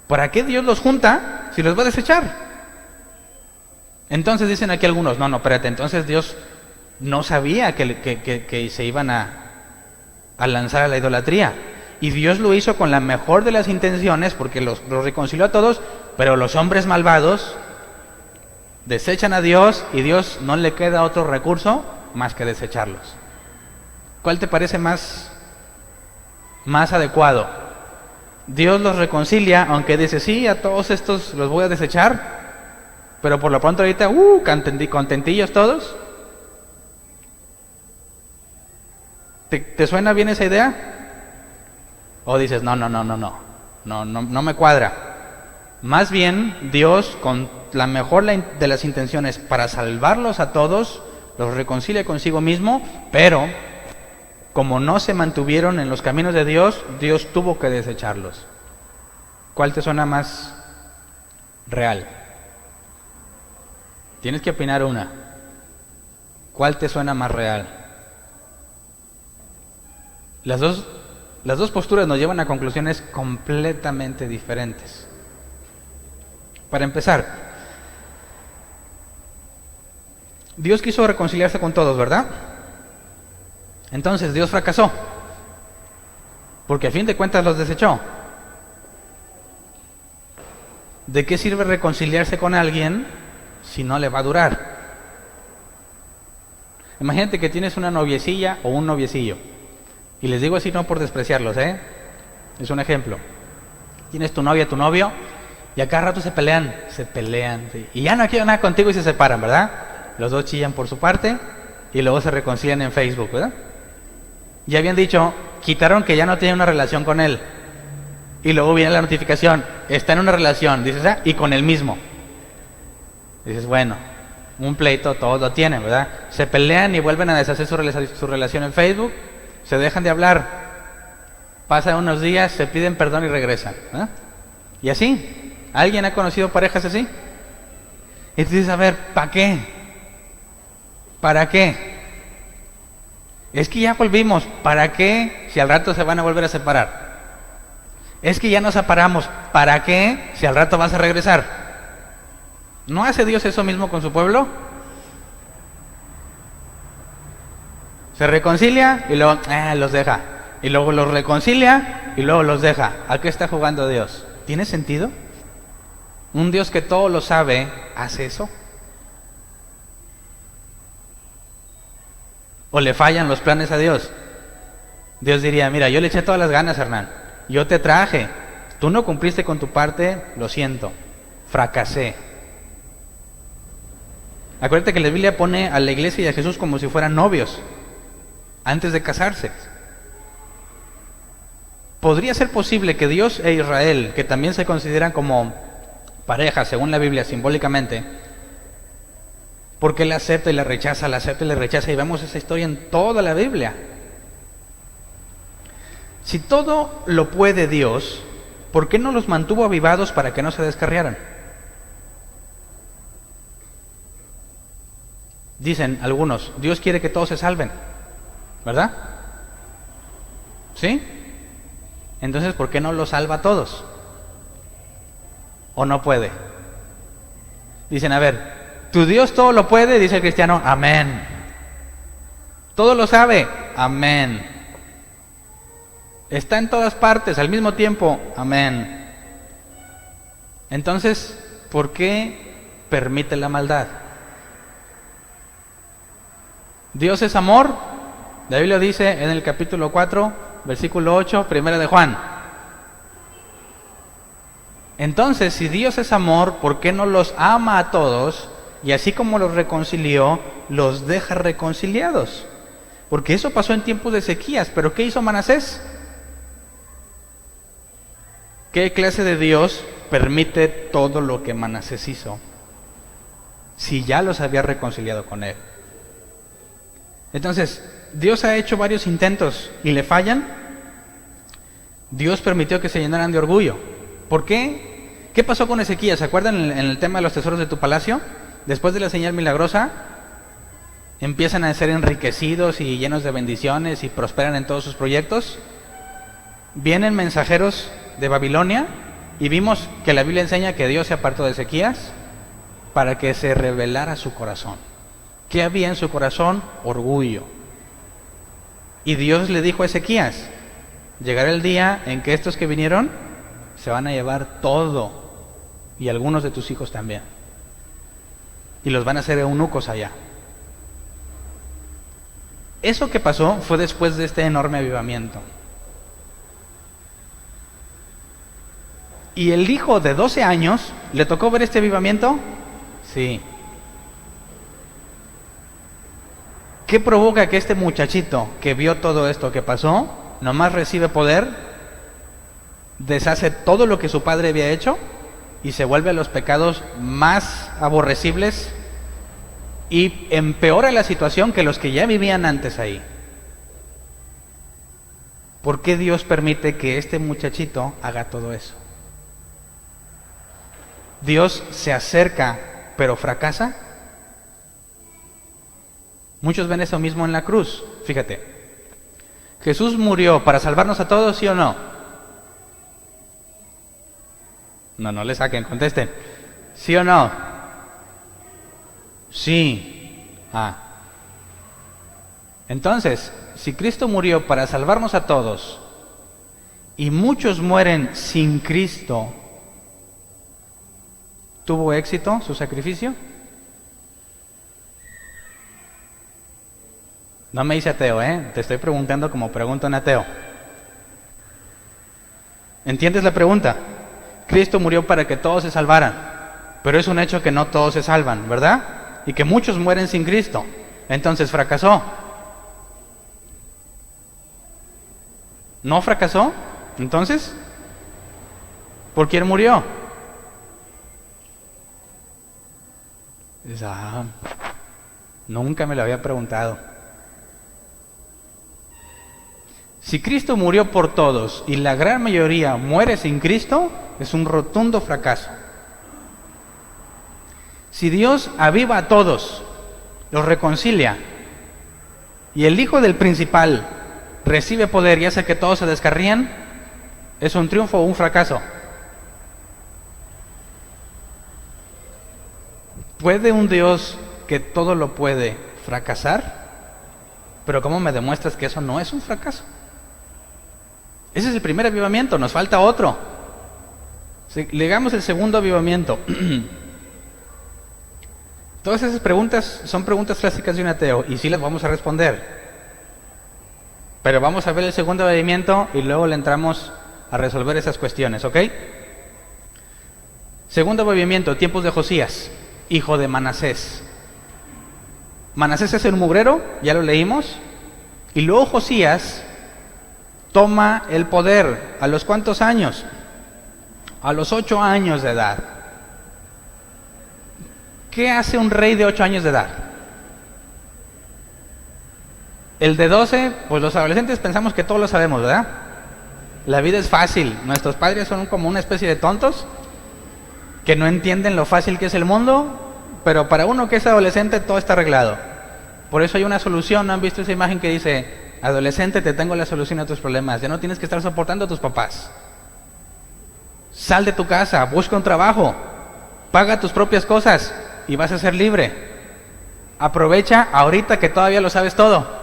¿Para qué Dios los junta si los va a desechar? Entonces dicen aquí algunos, no, espérate, entonces Dios no sabía que se iban a lanzar a la idolatría. Y Dios lo hizo con la mejor de las intenciones, porque los reconcilió a todos, pero los hombres malvados desechan a Dios, y Dios no le queda otro recurso más que desecharlos. ¿Cuál te parece más adecuado? Dios los reconcilia, aunque dice, sí, a todos estos los voy a desechar, pero por lo pronto ahorita, contentillos todos. ¿Te suena bien esa idea? O dices, no me cuadra. Más bien, Dios, con la mejor de las intenciones para salvarlos a todos, los reconcilia consigo mismo, pero como no se mantuvieron en los caminos de Dios, Dios tuvo que desecharlos. ¿Cuál te suena más real? Tienes que opinar una. ¿Cuál te suena más real? Las dos posturas nos llevan a conclusiones completamente diferentes. Para empezar, Dios quiso reconciliarse con todos, ¿verdad? Entonces Dios fracasó, porque a fin de cuentas los desechó. ¿De qué sirve reconciliarse con alguien si no le va a durar? Imagínate que tienes una noviecilla o un noviecillo. Y les digo así no por despreciarlos, es un ejemplo. Tienes tu novia, tu novio, y a cada rato se pelean, sí. Y ya no quiero nada contigo y se separan, ¿verdad? Los dos chillan por su parte y luego se reconcilian en Facebook, ¿verdad? Ya habían dicho, quitaron que ya no tienen una relación con él. Y luego viene la notificación, está en una relación, dices, y con el mismo. Dices, bueno, un pleito todos lo tienen, ¿verdad? Se pelean y vuelven a deshacer su relación en Facebook. Se dejan de hablar, pasan unos días, se piden perdón y regresan, ¿eh? Y así, ¿alguien ha conocido parejas así? Y tú dices, a ver, ¿para qué? ¿Para qué? Es que ya volvimos. ¿Para qué? Si al rato se van a volver a separar. Es que ya nos separamos. ¿Para qué? Si al rato vas a regresar. ¿No hace Dios eso mismo con su pueblo? Se reconcilia y luego los deja. Y luego los reconcilia y luego los deja. ¿A qué está jugando Dios? ¿Tiene sentido? Un Dios que todo lo sabe, ¿hace eso? ¿O le fallan los planes a Dios? Dios diría, mira, yo le eché todas las ganas, Hernán. Yo te traje. Tú no cumpliste con tu parte, lo siento. Fracasé. Acuérdate que la Biblia pone a la iglesia y a Jesús como si fueran novios antes de casarse. ¿Podría ser posible que Dios e Israel, que también se consideran como pareja según la Biblia simbólicamente, porque él acepta y la rechaza, la acepta y la rechaza, y vemos esa historia en toda la Biblia? Si todo lo puede Dios, ¿por qué no los mantuvo avivados para que no se descarriaran? Dicen algunos, Dios quiere que todos se salven, ¿verdad? ¿Sí? Entonces, ¿por qué no los salva a todos? ¿O no puede? Dicen, a ver, ¿tu Dios todo lo puede? Dice el cristiano, amén. ¿Todo lo sabe? Amén. ¿Está en todas partes al mismo tiempo? Amén. Entonces, ¿por qué permite la maldad? Dios es amor. La Biblia dice en el capítulo 4, versículo 8, primera de Juan. Entonces, si Dios es amor, ¿por qué no los ama a todos? Y así como los reconcilió, los deja reconciliados. Porque eso pasó en tiempos de sequías. ¿Pero qué hizo Manasés? ¿Qué clase de Dios permite todo lo que Manasés hizo si ya los había reconciliado con él? Entonces, Dios ha hecho varios intentos y le fallan. Dios permitió que se llenaran de orgullo. ¿Por qué? ¿Qué pasó con Ezequías? ¿Se acuerdan en el tema de los tesoros de tu palacio? Después de la señal milagrosa, empiezan a ser enriquecidos y llenos de bendiciones y prosperan en todos sus proyectos. Vienen mensajeros de Babilonia y vimos que la Biblia enseña que Dios se apartó de Ezequías para que se revelara su corazón. ¿Qué había en su corazón? Orgullo. Y Dios le dijo a Ezequías, llegará el día en que estos que vinieron se van a llevar todo, y algunos de tus hijos también, y los van a hacer eunucos allá. Eso que pasó fue después de este enorme avivamiento. ¿Y el hijo de 12 años le tocó ver este avivamiento? Sí. ¿Qué provoca que este muchachito que vio todo esto que pasó, nomás recibe poder, deshace todo lo que su padre había hecho y se vuelve a los pecados más aborrecibles y empeora la situación que los que ya vivían antes ahí? ¿Por qué Dios permite que este muchachito haga todo eso? ¿Dios se acerca pero fracasa? Muchos ven eso mismo en la cruz. Fíjate, ¿Jesús murió para salvarnos a todos, sí o no? No le saquen, contesten. ¿Sí o no? Sí. Entonces, si Cristo murió para salvarnos a todos y muchos mueren sin Cristo, ¿tuvo éxito su sacrificio? No me hice ateo, te estoy preguntando como pregunta un ateo. ¿Entiendes la pregunta? Cristo murió para que todos se salvaran, pero es un hecho que no todos se salvan, ¿verdad? Y que muchos mueren sin Cristo. Entonces, ¿fracasó? ¿No fracasó? Entonces, ¿por quién murió? Nunca me lo había preguntado. Si Cristo murió por todos y la gran mayoría muere sin Cristo, es un rotundo fracaso. Si Dios aviva a todos, los reconcilia, y el hijo del principal recibe poder y hace que todos se descarríen, ¿es un triunfo o un fracaso? ¿Puede un Dios que todo lo puede fracasar? Pero ¿cómo me demuestras que eso no es un fracaso? Ese es el primer avivamiento, nos falta otro. Si legamos el segundo avivamiento. Todas esas preguntas son preguntas clásicas de un ateo y sí las vamos a responder. Pero vamos a ver el segundo avivamiento y luego le entramos a resolver esas cuestiones, ¿ok? Segundo avivamiento, tiempos de Josías, hijo de Manasés. Manasés es el mugrero, ya lo leímos, y luego Josías toma el poder. ¿A los cuántos años? A los 8 años de edad. ¿Qué hace un rey de 8 años de edad? El de 12, pues los adolescentes pensamos que todos lo sabemos, ¿verdad? La vida es fácil. Nuestros padres son como una especie de tontos que no entienden lo fácil que es el mundo, pero para uno que es adolescente todo está arreglado. Por eso hay una solución. ¿No han visto esa imagen que dice: adolescente, te tengo la solución a tus problemas? Ya no tienes que estar soportando a tus papás. Sal de tu casa, busca un trabajo, paga tus propias cosas y vas a ser libre. Aprovecha ahorita que todavía lo sabes todo.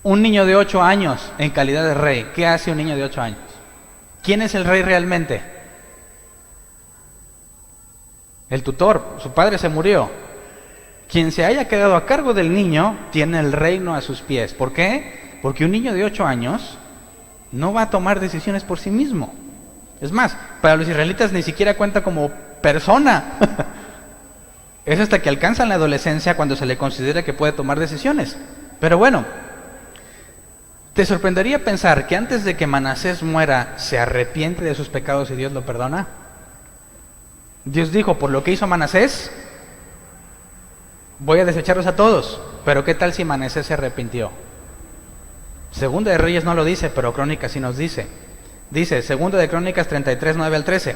Un niño de 8 años en calidad de rey. ¿Qué hace un niño de 8 años? ¿Quién es el rey realmente? El tutor. Su padre se murió. Quien se haya quedado a cargo del niño tiene el reino a sus pies. ¿Por qué? Porque un niño de 8 años no va a tomar decisiones por sí mismo. Es más, para los israelitas ni siquiera cuenta como persona. Es hasta que alcanzan la adolescencia cuando se le considera que puede tomar decisiones. Pero bueno, ¿te sorprendería pensar que antes de que Manasés muera se arrepiente de sus pecados y Dios lo perdona? Dios dijo: por lo que hizo Manasés, voy a desecharlos a todos. Pero ¿qué tal si Manasés se arrepintió? Segunda de Reyes no lo dice, pero Crónicas sí nos dice. Dice, Segunda de Crónicas 33, 9 al 13.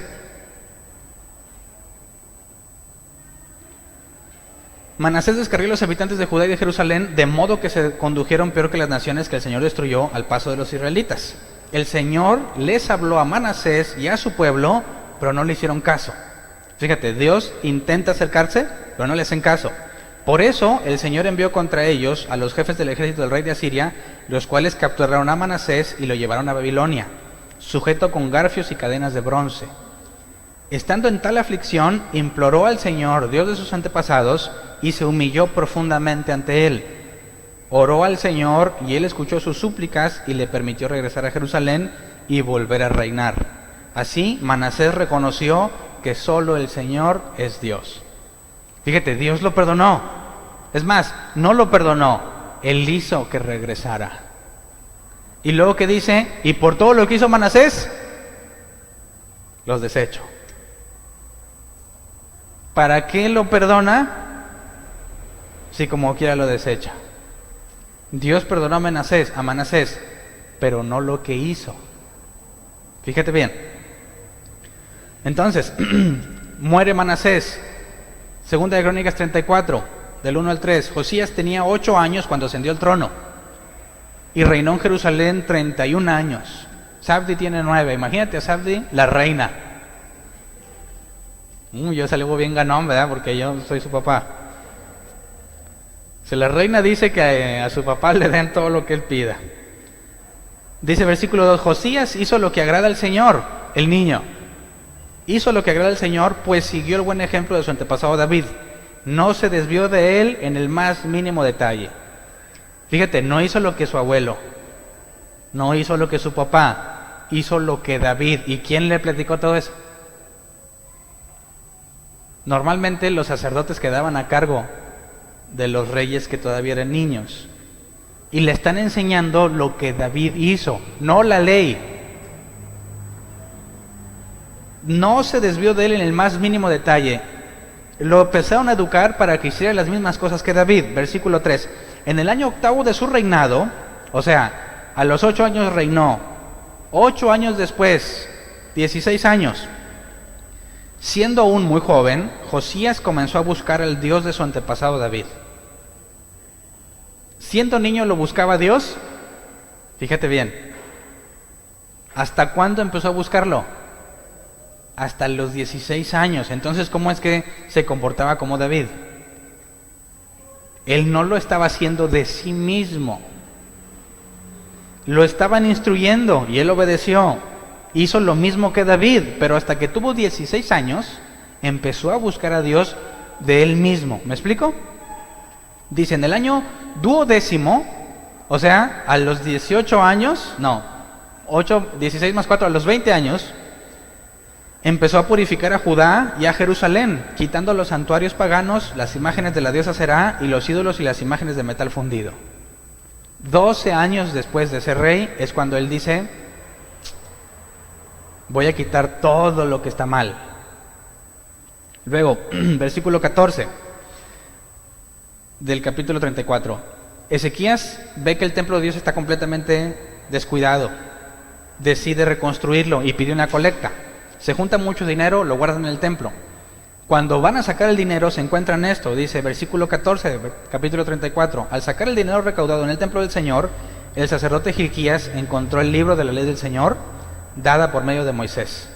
Manasés descarrió a los habitantes de Judá y de Jerusalén, de modo que se condujeron peor que las naciones que el Señor destruyó al paso de los israelitas. El Señor les habló a Manasés y a su pueblo, pero no le hicieron caso. Fíjate, Dios intenta acercarse, pero no le hacen caso. Por eso el Señor envió contra ellos a los jefes del ejército del rey de Asiria, los cuales capturaron a Manasés y lo llevaron a Babilonia, sujeto con garfios y cadenas de bronce. Estando en tal aflicción, imploró al Señor, Dios de sus antepasados, y se humilló profundamente ante él. Oró al Señor y él escuchó sus súplicas y le permitió regresar a Jerusalén y volver a reinar. Así Manasés reconoció que solo el Señor es Dios. Fíjate, Dios lo perdonó. Es más, no lo perdonó, él hizo que regresara. Y luego que dice, y por todo lo que hizo Manasés, los desecho. ¿Para qué lo perdona? Si como quiera lo desecha. Dios perdonó a Manasés, pero no lo que hizo. Fíjate bien. Entonces, muere Manasés. Segunda de Crónicas 34, del 1 al 3. Josías tenía 8 años cuando ascendió al trono y reinó en Jerusalén 31 años. Sabdi tiene 9. Imagínate a Sabdi, la reina. Yo salgo bien ganón, ¿verdad? Porque yo soy su papá. Si la reina dice que a su papá le den todo lo que él pida. Dice versículo 2, Josías hizo lo que agrada al Señor, el niño. Hizo lo que agrada al Señor, pues siguió el buen ejemplo de su antepasado David. No se desvió de él en el más mínimo detalle. Fíjate, no hizo lo que su abuelo, no hizo lo que su papá, hizo lo que David. ¿Y quién le platicó todo eso? Normalmente los sacerdotes quedaban a cargo de los reyes que todavía eran niños. Y le están enseñando lo que David hizo, no la ley. No se desvió de él en el más mínimo detalle. Lo empezaron a educar para que hiciera las mismas cosas que David. Versículo 3. En el año 8º de su reinado, o sea, a los 8 años reinó. 8 años después, 16 años, Siendo aún muy joven, Josías comenzó a buscar al Dios de su antepasado David. Siendo niño lo buscaba Dios. Fíjate bien. ¿Hasta cuándo empezó a buscarlo? Hasta los 16 años. Entonces, ¿cómo es que se comportaba como David? Él no lo estaba haciendo de sí mismo. Lo estaban instruyendo y él obedeció. Hizo lo mismo que David, pero hasta que tuvo 16 años, empezó a buscar a Dios de él mismo. ¿Me explico? Dice, en el año 12º, o sea, a los 18 años, 16 más 4, a los 20 años, empezó a purificar a Judá y a Jerusalén, quitando los santuarios paganos, las imágenes de la diosa Será y los ídolos y las imágenes de metal fundido. 12 años después de ser rey es cuando él dice, voy a quitar todo lo que está mal. Luego, versículo 14 del capítulo 34. Ezequías ve que el templo de Dios está completamente descuidado. Decide reconstruirlo y pide una colecta. Se junta mucho dinero, lo guardan en el templo. Cuando van a sacar el dinero se encuentran esto, dice versículo 14, capítulo 34. Al sacar el dinero recaudado en el templo del Señor, el sacerdote Hilquías encontró el libro de la ley del Señor, dada por medio de Moisés.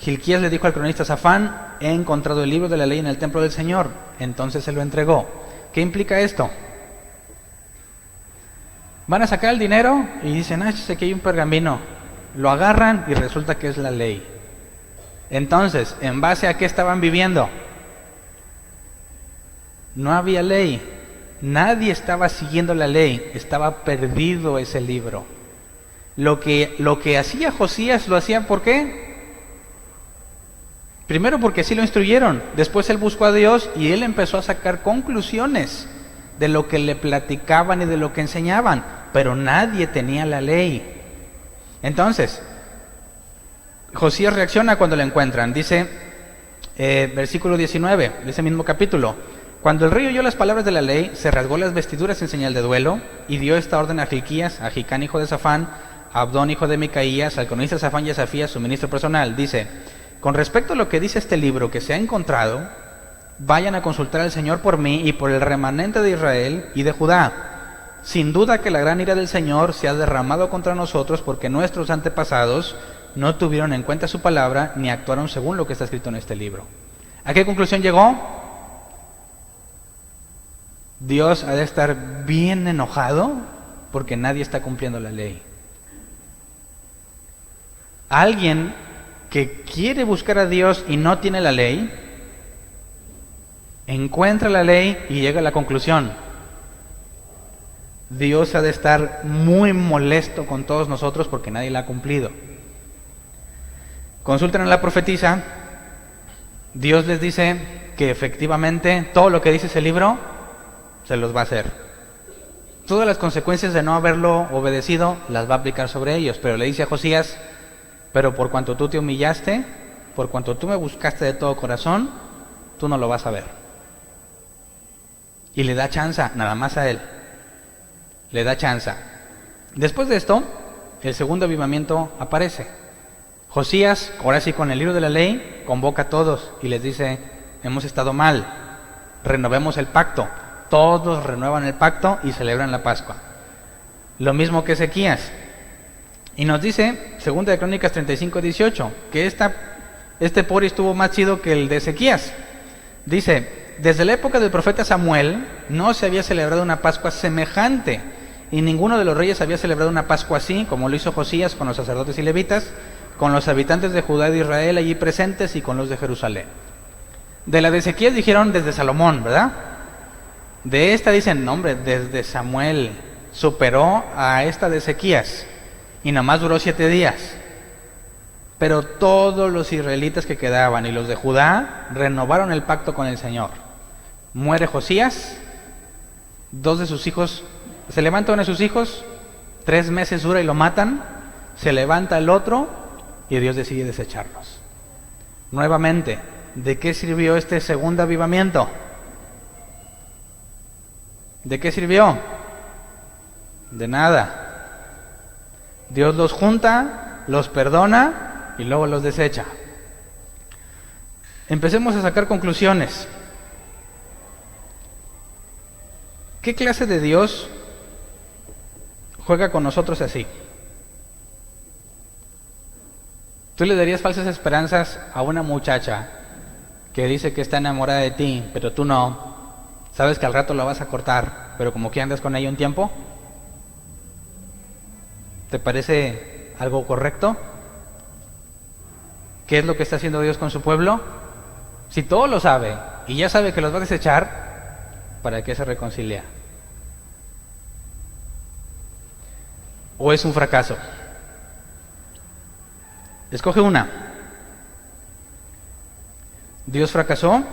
Hilquías le dijo al cronista Safán, he encontrado el libro de la ley en el templo del Señor. Entonces se lo entregó. ¿Qué implica esto? Van a sacar el dinero y dicen, aquí hay un pergamino. Lo agarran y resulta que es la ley. Entonces, ¿en base a qué estaban viviendo? No había ley. Nadie estaba siguiendo la ley. Estaba perdido ese libro. Lo que hacía Josías, ¿lo hacía por qué? Primero porque así lo instruyeron. Después él buscó a Dios y él empezó a sacar conclusiones de lo que le platicaban y de lo que enseñaban. Pero nadie tenía la ley. Entonces, Josías reacciona cuando lo encuentran. Dice, versículo 19 de ese mismo capítulo. Cuando el rey oyó las palabras de la ley, se rasgó las vestiduras en señal de duelo y dio esta orden a Hilquías, a Hicán hijo de Safán, a Abdón hijo de Micaías, al cronista Safán y a Safías, su ministro personal. Dice, con respecto a lo que dice este libro que se ha encontrado, vayan a consultar al Señor por mí y por el remanente de Israel y de Judá. Sin duda que la gran ira del Señor se ha derramado contra nosotros porque nuestros antepasados no tuvieron en cuenta su palabra ni actuaron según lo que está escrito en este libro. ¿A qué conclusión llegó? Dios ha de estar bien enojado porque nadie está cumpliendo la ley. Alguien que quiere buscar a Dios y no tiene la ley, encuentra la ley y llega a la conclusión: Dios ha de estar muy molesto con todos nosotros porque nadie la ha cumplido. Consulten a la profetisa. Dios les dice que efectivamente todo lo que dice ese libro se los va a hacer. Todas las consecuencias de no haberlo obedecido las va a aplicar sobre ellos. Pero le dice a Josías: pero por cuanto tú te humillaste, por cuanto tú me buscaste de todo corazón, tú no lo vas a ver. Y le da chance, nada más a él. Le da chance. Después de esto, el segundo avivamiento aparece. Josías, ahora sí con el libro de la ley, convoca a todos y les dice: hemos estado mal, renovemos el pacto. Todos renuevan el pacto y celebran la Pascua. Lo mismo que Ezequías. Y nos dice, segunda de Crónicas 35:18, que este pori estuvo más chido que el de Ezequías. Dice: desde la época del profeta Samuel no se había celebrado una Pascua semejante, y ninguno de los reyes había celebrado una Pascua así, como lo hizo Josías con los sacerdotes y levitas, con los habitantes de Judá y de Israel allí presentes y con los de Jerusalén. De la de Ezequías dijeron desde Salomón, ¿verdad? De esta dicen, no hombre, desde Samuel superó a esta de Ezequías y nomás duró 7 días. Pero todos los israelitas que quedaban y los de Judá renovaron el pacto con el Señor. Muere Josías, 2 de sus hijos, se levanta uno de sus hijos, 3 meses dura y lo matan, se levanta el otro y Dios decide desecharlos. Nuevamente, ¿de qué sirvió este segundo avivamiento? ¿De qué sirvió? De nada. Dios los junta, los perdona y luego los desecha. Empecemos a sacar conclusiones. ¿Qué clase de Dios juega con nosotros así? ¿Tú le darías falsas esperanzas a una muchacha que dice que está enamorada de ti, pero tú no? Sabes que al rato la vas a cortar, pero como que andas con ella un tiempo. ¿Te parece algo correcto? ¿Qué es lo que está haciendo Dios con su pueblo? Si todo lo sabe y ya sabe que los va a desechar, ¿para qué se reconcilia? ¿O es un fracaso? Escoge una. Dios fracasó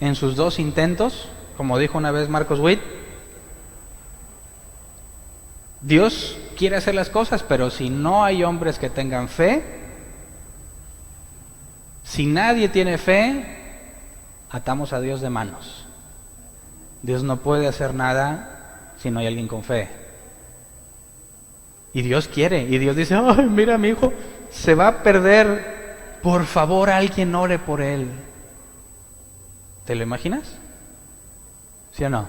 en sus 2 intentos, como dijo una vez Marcos Witt. Dios quiere hacer las cosas, pero si no hay hombres que tengan fe, si nadie tiene fe, atamos a Dios de manos. Dios no puede hacer nada si no hay alguien con fe. Y Dios quiere, y Dios dice, ay, mira, mi hijo se va a perder, por favor alguien ore por él. ¿Te lo imaginas? ¿Sí o no?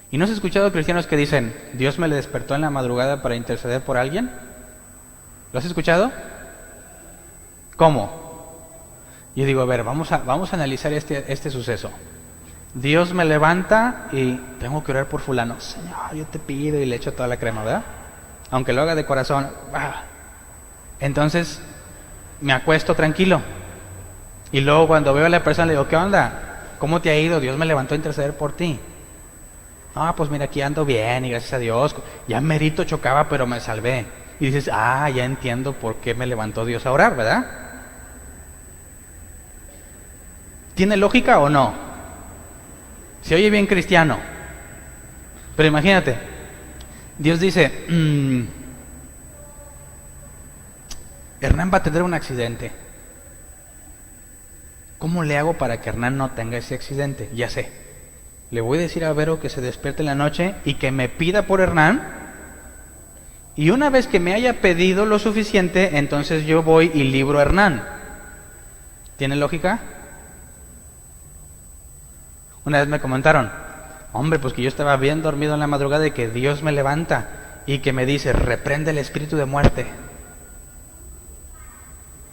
¿Y no has escuchado cristianos que dicen, Dios me le despertó en la madrugada para interceder por alguien? ¿Lo has escuchado? ¿Cómo? Yo digo, a ver, vamos a analizar este suceso. Dios me levanta y tengo que orar por fulano. Señor, yo te pido, y le echo toda la crema, ¿verdad? Aunque lo haga de corazón. Entonces me acuesto tranquilo. Y luego cuando veo a la persona le digo, ¿qué onda? ¿Cómo te ha ido? Dios me levantó a interceder por ti. Ah, pues mira, aquí ando bien y gracias a Dios. Ya merito chocaba, pero me salvé. Y dices, ya entiendo por qué me levantó Dios a orar, ¿verdad? ¿Tiene lógica o no? Se oye bien cristiano. Pero imagínate, Dios dice, Hernán va a tener un accidente. ¿Cómo le hago para que Hernán no tenga ese accidente? Ya sé. Le voy a decir a Vero que se despierte en la noche y que me pida por Hernán. Y una vez que me haya pedido lo suficiente, entonces yo voy y libro a Hernán. ¿Tiene lógica? Una vez me comentaron, hombre, pues que yo estaba bien dormido en la madrugada y que Dios me levanta y que me dice, reprende el espíritu de muerte.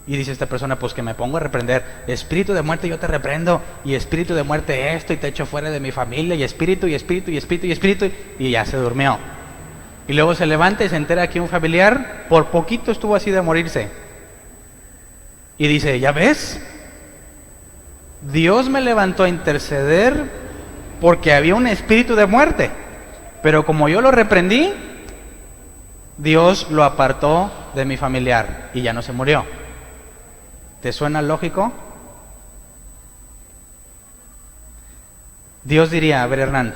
Y dice esta persona, pues que me pongo a reprender, espíritu de muerte yo te reprendo, y espíritu de muerte esto, y te echo fuera de mi familia, y espíritu, y espíritu, y espíritu, y espíritu, y ya se durmió. Y luego se levanta y se entera que un familiar, por poquito estuvo así de morirse. Y dice, ¿ya ves? Dios me levantó a interceder porque había un espíritu de muerte, pero como yo lo reprendí, Dios lo apartó de mi familiar y ya no se murió. ¿Te suena lógico? Dios diría, a ver, Hernán,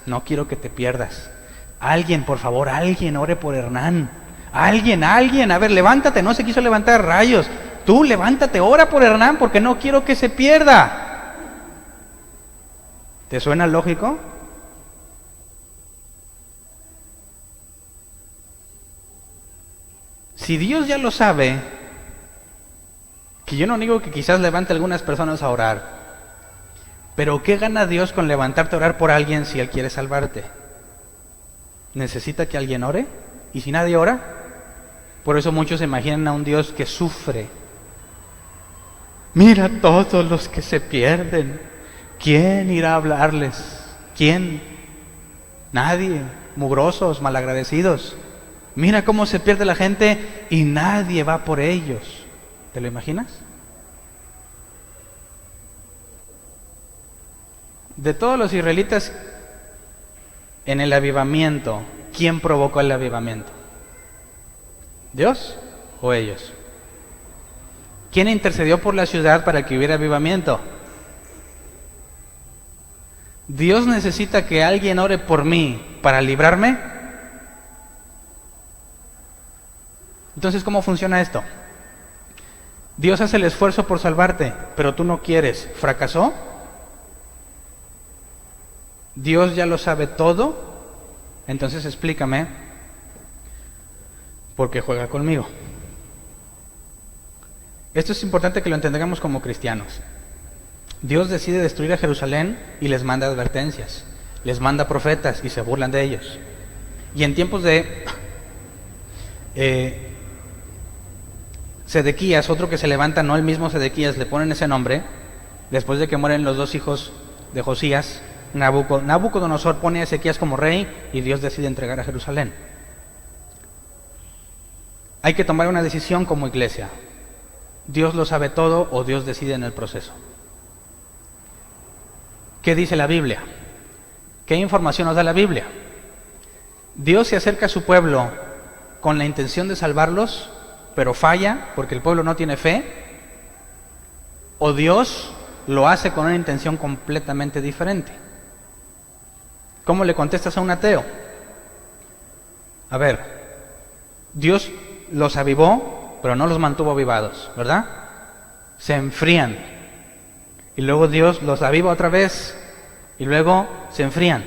no quiero que te pierdas. Alguien, por favor, alguien ore por Hernán. Alguien, a ver, levántate, no se quiso levantar, rayos. Tú levántate, ora por Hernán porque no quiero que se pierda. ¿Te suena lógico? Si Dios ya lo sabe, que yo no digo que quizás levante a algunas personas a orar, pero ¿qué gana Dios con levantarte a orar por alguien si Él quiere salvarte? ¿Necesita que alguien ore? ¿Y si nadie ora? Por eso muchos se imaginan a un Dios que sufre. Mira todos los que se pierden. ¿Quién irá a hablarles? ¿Quién? Nadie. Mugrosos, malagradecidos. Mira cómo se pierde la gente y nadie va por ellos. ¿Te lo imaginas? De todos los israelitas en el avivamiento, ¿quién provocó el avivamiento? ¿Dios o ellos? ¿Quién intercedió por la ciudad para que hubiera avivamiento? ¿Dios necesita que alguien ore por mí para librarme? Entonces, ¿cómo funciona esto? Dios hace el esfuerzo por salvarte, pero tú no quieres. ¿Fracasó? Dios ya lo sabe todo. Entonces explícame por qué juega conmigo. Esto es importante que lo entendamos como cristianos. Dios decide destruir a Jerusalén y les manda advertencias, les manda profetas y se burlan de ellos. Y en tiempos de Sedequías, otro que se levanta, no el mismo Sedequías, le ponen ese nombre, después de que mueren los dos hijos de Josías, Nabucodonosor pone a Ezequías como rey y Dios decide entregar a Jerusalén. Hay que tomar una decisión como iglesia. Dios lo sabe todo o Dios decide en el proceso. ¿Qué dice la Biblia? ¿Qué información nos da la Biblia? Dios se acerca a su pueblo con la intención de salvarlos, pero falla porque el pueblo no tiene fe, o Dios lo hace con una intención completamente diferente. ¿Cómo le contestas a un ateo? A ver, Dios los avivó, pero no los mantuvo avivados, ¿verdad? Se enfrían. Y luego Dios los aviva otra vez, y luego se enfrían.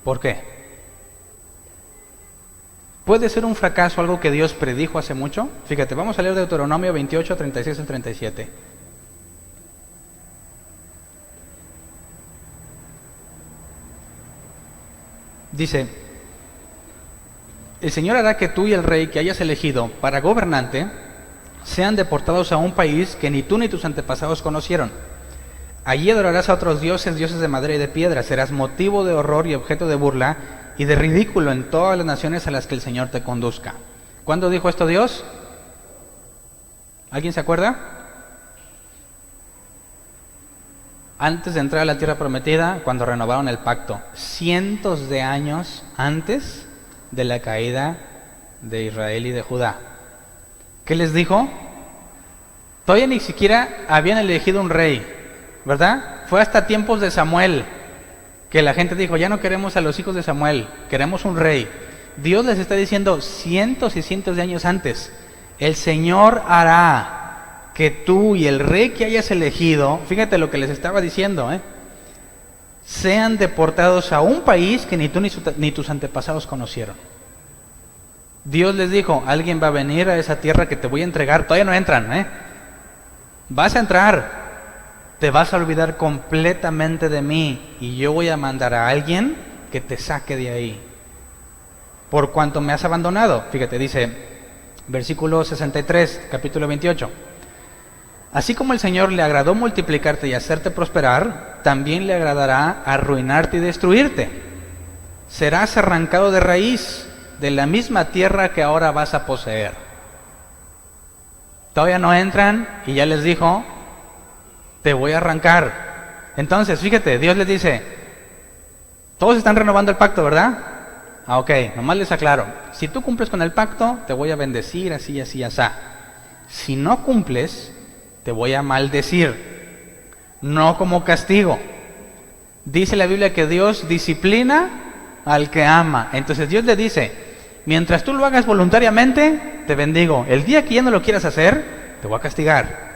¿Por qué? ¿Puede ser un fracaso algo que Dios predijo hace mucho? Fíjate, vamos a leer Deuteronomio 28, 36 al 37. Dice: el Señor hará que tú y el rey que hayas elegido para gobernante sean deportados a un país que ni tú ni tus antepasados conocieron. Allí adorarás a otros dioses, dioses de madera y de piedra. Serás motivo de horror y objeto de burla y de ridículo en todas las naciones a las que el Señor te conduzca. ¿Cuándo dijo esto Dios? ¿Alguien se acuerda? Antes de entrar a la tierra prometida, cuando renovaron el pacto, cientos de años antes de la caída de Israel y de Judá. ¿Qué les dijo? Todavía ni siquiera habían elegido un rey, ¿verdad? Fue hasta tiempos de Samuel que la gente dijo: ya no queremos a los hijos de Samuel, queremos un rey. Dios les está diciendo cientos y cientos de años antes: el Señor hará que tú y el rey que hayas elegido, fíjate lo que les estaba diciendo, sean deportados a un país que ni tú ni tus antepasados conocieron. Dios les dijo: alguien va a venir a esa tierra que te voy a entregar. Todavía no entran, vas a entrar. Te vas a olvidar completamente de mí y yo voy a mandar a alguien que te saque de ahí. Por cuanto me has abandonado. Fíjate, dice versículo 63, capítulo 28. Así como el Señor le agradó multiplicarte y hacerte prosperar, también le agradará arruinarte y destruirte. Serás arrancado de raíz de la misma tierra que ahora vas a poseer. Todavía no entran y ya les dijo: te voy a arrancar. Entonces, fíjate, Dios les dice: todos están renovando el pacto, ¿verdad? Ok, nomás les aclaro: si tú cumples con el pacto, te voy a bendecir así, así, asá. Si no cumples, te voy a maldecir, no como castigo. Dice la Biblia que Dios disciplina al que ama. Entonces Dios le dice: mientras tú lo hagas voluntariamente, te bendigo. El día que ya no lo quieras hacer, te voy a castigar.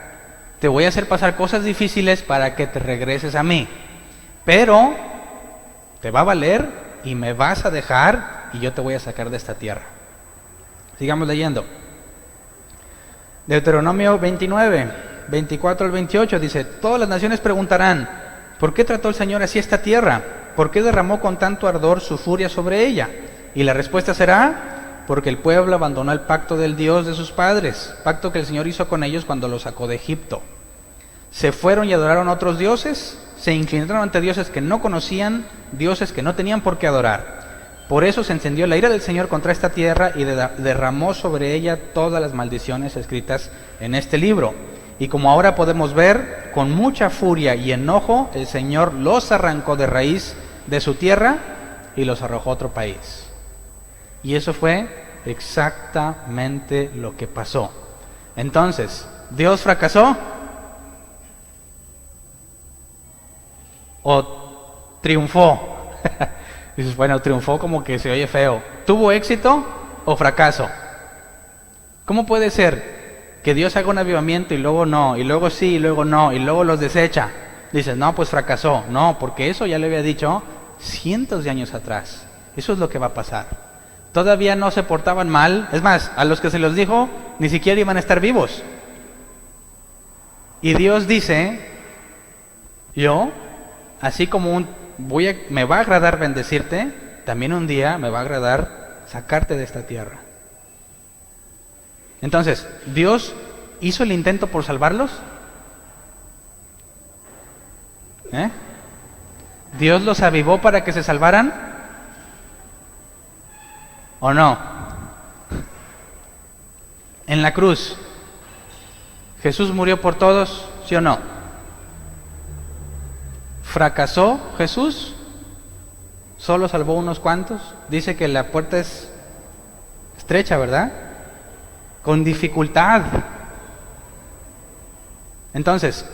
Te voy a hacer pasar cosas difíciles para que te regreses a mí. Pero te va a valer y me vas a dejar y yo te voy a sacar de esta tierra. Sigamos leyendo. Deuteronomio 29, 24 al 28 dice: todas las naciones preguntarán: ¿por qué trató el Señor así esta tierra? ¿Por qué derramó con tanto ardor su furia sobre ella? Y la respuesta será: porque el pueblo abandonó el pacto del Dios de sus padres, pacto que el Señor hizo con ellos cuando los sacó de Egipto. Se fueron y adoraron a otros dioses, se inclinaron ante dioses que no conocían, dioses que no tenían por qué adorar. Por eso se encendió la ira del Señor contra esta tierra y derramó sobre ella todas las maldiciones escritas en este libro. Y como ahora podemos ver, con mucha furia y enojo, el Señor los arrancó de raíz de su tierra y los arrojó a otro país. Y eso fue exactamente lo que pasó. Entonces, ¿Dios fracasó? ¿O triunfó? Dices, bueno, triunfó como que se oye feo. ¿Tuvo éxito o fracaso? ¿Cómo puede ser que Dios haga un avivamiento y luego no, y luego sí, y luego no, y luego los desecha? Dices, no, pues fracasó. No, porque eso ya le había dicho cientos de años atrás. Eso es lo que va a pasar. Todavía no se portaban mal. Es más, a los que se los dijo, ni siquiera iban a estar vivos. Y Dios dice, yo, así como me va a agradar bendecirte, también un día me va a agradar sacarte de esta tierra. Entonces, ¿Dios hizo el intento por salvarlos? ¿Dios los avivó para que se salvaran? ¿O no? En la cruz, ¿Jesús murió por todos? ¿Sí o no? ¿Fracasó Jesús? ¿Solo salvó unos cuantos? Dice que la puerta es estrecha, ¿verdad? Con dificultad. Entonces,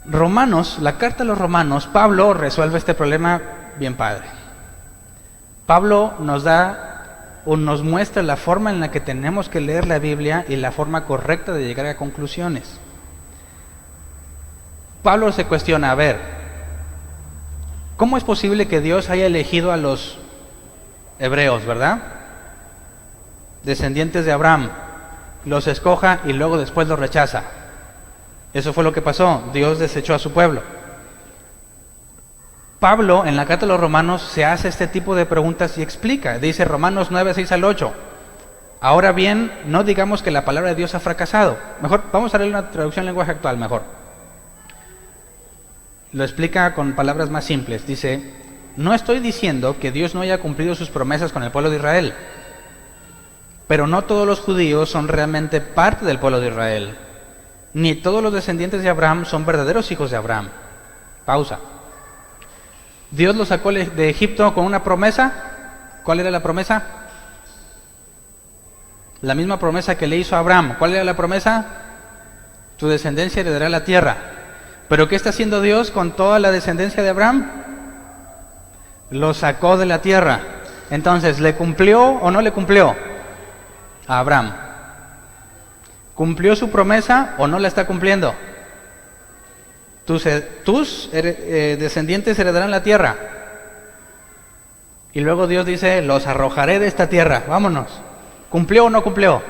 la carta a los Romanos, Pablo resuelve este problema bien padre. Pablo nos muestra la forma en la que tenemos que leer la Biblia y la forma correcta de llegar a conclusiones. Pablo se cuestiona, a ver, ¿cómo es posible que Dios haya elegido a los hebreos, verdad? Descendientes de Abraham, los escoja y luego después los rechaza. Eso fue lo que pasó, Dios desechó a su pueblo. Pablo, en la carta a los Romanos, se hace este tipo de preguntas y explica. Dice Romanos 9, 6 al 8. Ahora bien, no digamos que la palabra de Dios ha fracasado. Mejor, vamos a leer una traducción en lenguaje actual, mejor. Lo explica con palabras más simples. Dice, no estoy diciendo que Dios no haya cumplido sus promesas con el pueblo de Israel, pero no todos los judíos son realmente parte del pueblo de Israel, ni todos los descendientes de Abraham son verdaderos hijos de Abraham. Pausa. Dios los sacó de Egipto con una promesa. ¿Cuál era la promesa? La misma promesa que le hizo a Abraham. ¿Cuál era la promesa? Tu descendencia heredará la tierra. ¿Pero qué está haciendo Dios con toda la descendencia de Abraham? Lo sacó de la tierra. Entonces, ¿le cumplió o no le cumplió a Abraham? ¿Cumplió su promesa o no la está cumpliendo? Tus descendientes heredarán la tierra. Y luego Dios dice, los arrojaré de esta tierra, vámonos. ¿Cumplió o no cumplió?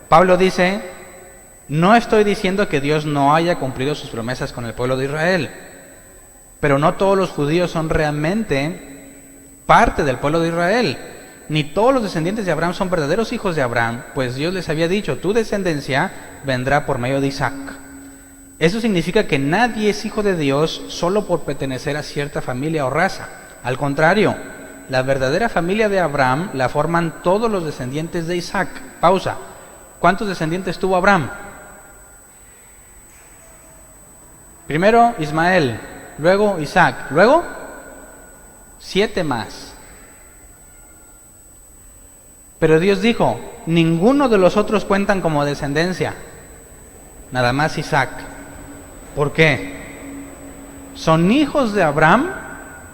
Pablo dice, no estoy diciendo que Dios no haya cumplido sus promesas con el pueblo de Israel, pero no todos los judíos son realmente parte del pueblo de Israel, ni todos los descendientes de Abraham son verdaderos hijos de Abraham, pues Dios les había dicho, tu descendencia vendrá por medio de Isaac. Eso significa que nadie es hijo de Dios solo por pertenecer a cierta familia o raza. Al contrario, la verdadera familia de Abraham la forman todos los descendientes de Isaac. Pausa. ¿Cuántos descendientes tuvo Abraham? Primero Ismael, luego Isaac, luego 7 más. Pero Dios dijo, ninguno de los otros cuentan como descendencia, nada más Isaac. ¿Por qué? Son hijos de Abraham,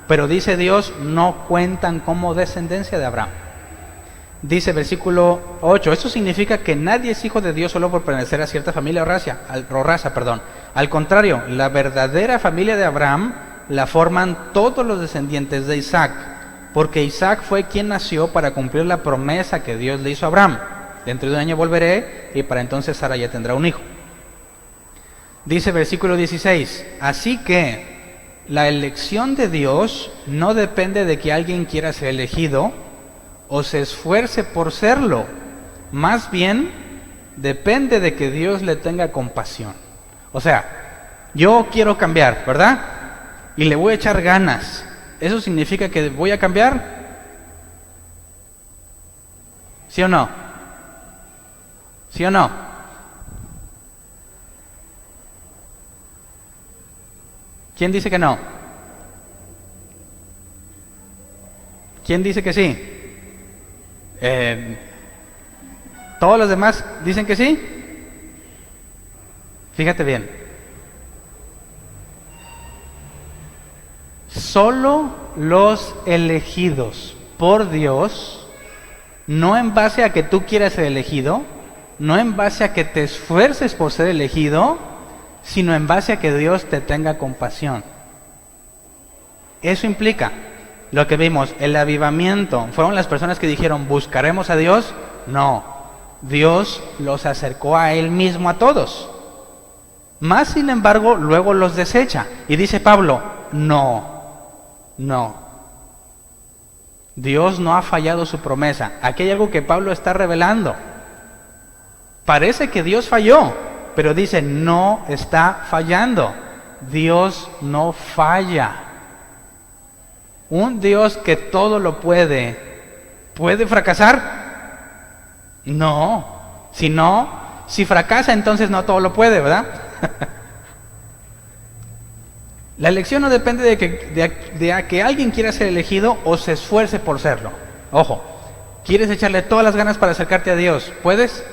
pero dice Dios, no cuentan como descendencia de Abraham. Dice versículo 8, esto significa que nadie es hijo de Dios solo por pertenecer a cierta familia o raza. Al contrario, la verdadera familia de Abraham la forman todos los descendientes de Isaac, porque Isaac fue quien nació para cumplir la promesa que Dios le hizo a Abraham. Dentro de un año volveré y para entonces Sara ya tendrá un hijo. Dice versículo 16, así que la elección de Dios no depende de que alguien quiera ser elegido o se esfuerce por serlo, más bien depende de que Dios le tenga compasión. O sea, yo quiero cambiar, ¿verdad? Y le voy a echar ganas. ¿Eso significa que voy a cambiar? ¿Sí o no? ¿Sí o no? ¿Quién dice que no? ¿Quién dice que sí? ¿Todos los demás dicen que sí? Fíjate bien. Solo los elegidos por Dios, no en base a que tú quieras ser elegido, no en base a que te esfuerces por ser elegido, sino en base a que Dios te tenga compasión. Eso implica lo que vimos, el avivamiento. ¿Fueron las personas que dijeron, buscaremos a Dios? No, Dios los acercó a Él mismo a todos. Más sin embargo, luego los desecha. Y dice Pablo, no. Dios no ha fallado su promesa. Aquí hay algo que Pablo está revelando. Parece que Dios falló, pero dice, no está fallando. Dios no falla. Un Dios que todo lo puede, ¿puede fracasar? No. Si fracasa, entonces no todo lo puede, ¿verdad? La elección no depende de que alguien quiera ser elegido o se esfuerce por serlo. Ojo, ¿quieres echarle todas las ganas para acercarte a Dios? ¿Puedes?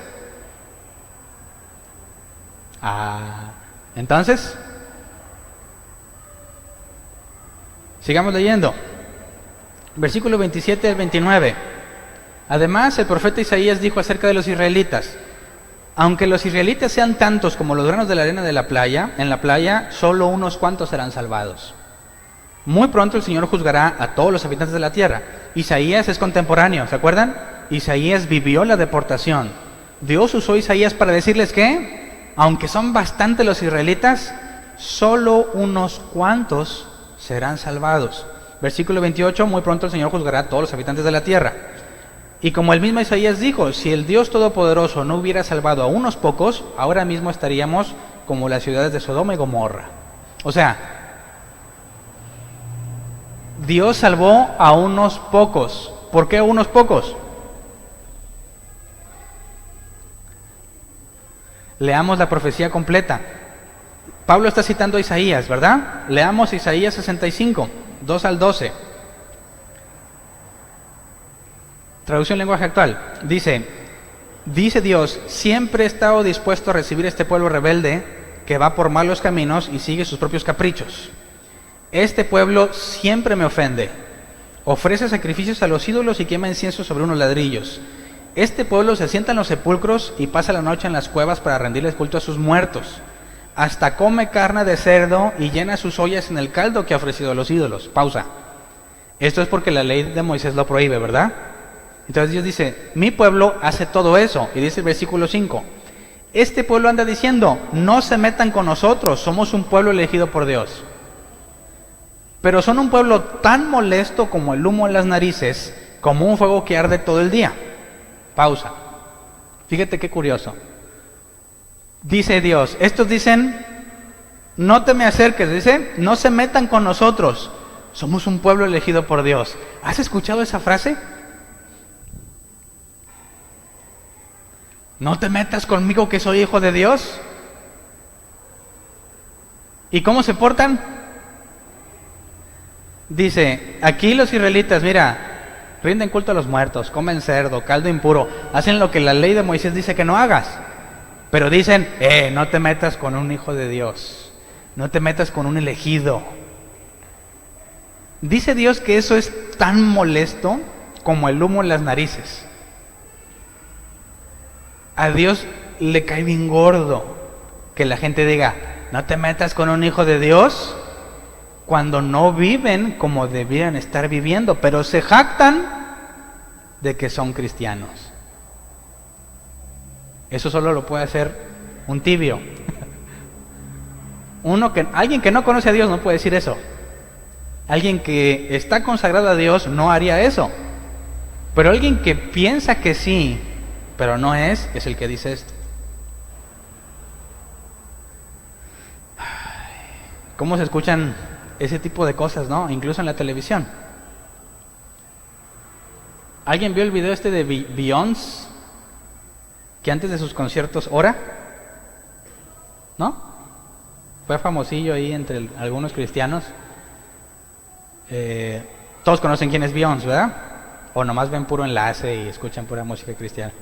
Entonces, sigamos leyendo. Versículo 27 al 29. Además, el profeta Isaías dijo acerca de los israelitas: aunque los israelitas sean tantos como los granos de la arena de la playa, en la playa solo unos cuantos serán salvados. Muy pronto el Señor juzgará a todos los habitantes de la tierra. Isaías es contemporáneo, ¿se acuerdan? Isaías vivió la deportación. Dios usó a Isaías para decirles que, aunque son bastantes los israelitas, solo unos cuantos serán salvados. Versículo 28, muy pronto el Señor juzgará a todos los habitantes de la tierra. Y como el mismo Isaías dijo, si el Dios Todopoderoso no hubiera salvado a unos pocos, ahora mismo estaríamos como las ciudades de Sodoma y Gomorra. O sea, Dios salvó a unos pocos. ¿Por qué a unos pocos? Leamos la profecía completa. Pablo está citando a Isaías, ¿verdad? Leamos Isaías 65, 2 al 12. Traducción lenguaje actual. Dice Dios, siempre he estado dispuesto a recibir a este pueblo rebelde que va por malos caminos y sigue sus propios caprichos. Este pueblo siempre me ofende. Ofrece sacrificios a los ídolos y quema incienso sobre unos ladrillos. Este pueblo se sienta en los sepulcros y pasa la noche en las cuevas para rendirles culto a sus muertos. Hasta come carne de cerdo y llena sus ollas en el caldo que ha ofrecido a los ídolos. Pausa. Esto es porque la ley de Moisés lo prohíbe, ¿verdad? Entonces Dios dice, mi pueblo hace todo eso. Y dice el versículo 5, este pueblo anda diciendo, no se metan con nosotros, somos un pueblo elegido por Dios. Pero son un pueblo tan molesto como el humo en las narices, como un fuego que arde todo el día. Pausa. Fíjate qué curioso. Dice Dios, estos dicen, no te me acerques, dice, no se metan con nosotros, somos un pueblo elegido por Dios. ¿Has escuchado esa frase? No te metas conmigo que soy hijo de Dios. ¿Y cómo se portan? Dice, aquí los israelitas, mira, rinden culto a los muertos, comen cerdo, caldo impuro, hacen lo que la ley de Moisés dice que no hagas. Pero dicen, no te metas con un hijo de Dios, no te metas con un elegido. Dice Dios que eso es tan molesto como el humo en las narices. A Dios le cae bien gordo que la gente diga, no te metas con un hijo de Dios, cuando no viven como debieran estar viviendo, pero se jactan de que son cristianos. Eso solo lo puede hacer un tibio. Alguien que no conoce a Dios no puede decir eso. Alguien que está consagrado a Dios no haría eso. Pero alguien que piensa que sí, pero no es el que dice esto. ¿Cómo se escuchan ese tipo de cosas, no? Incluso en la televisión. ¿Alguien vio el video este de Beyoncé? Que antes de sus conciertos ora, ¿no? Fue famosillo ahí entre algunos cristianos. Todos conocen quién es Beyoncé, ¿verdad? O nomás ven puro enlace y escuchan pura música cristiana.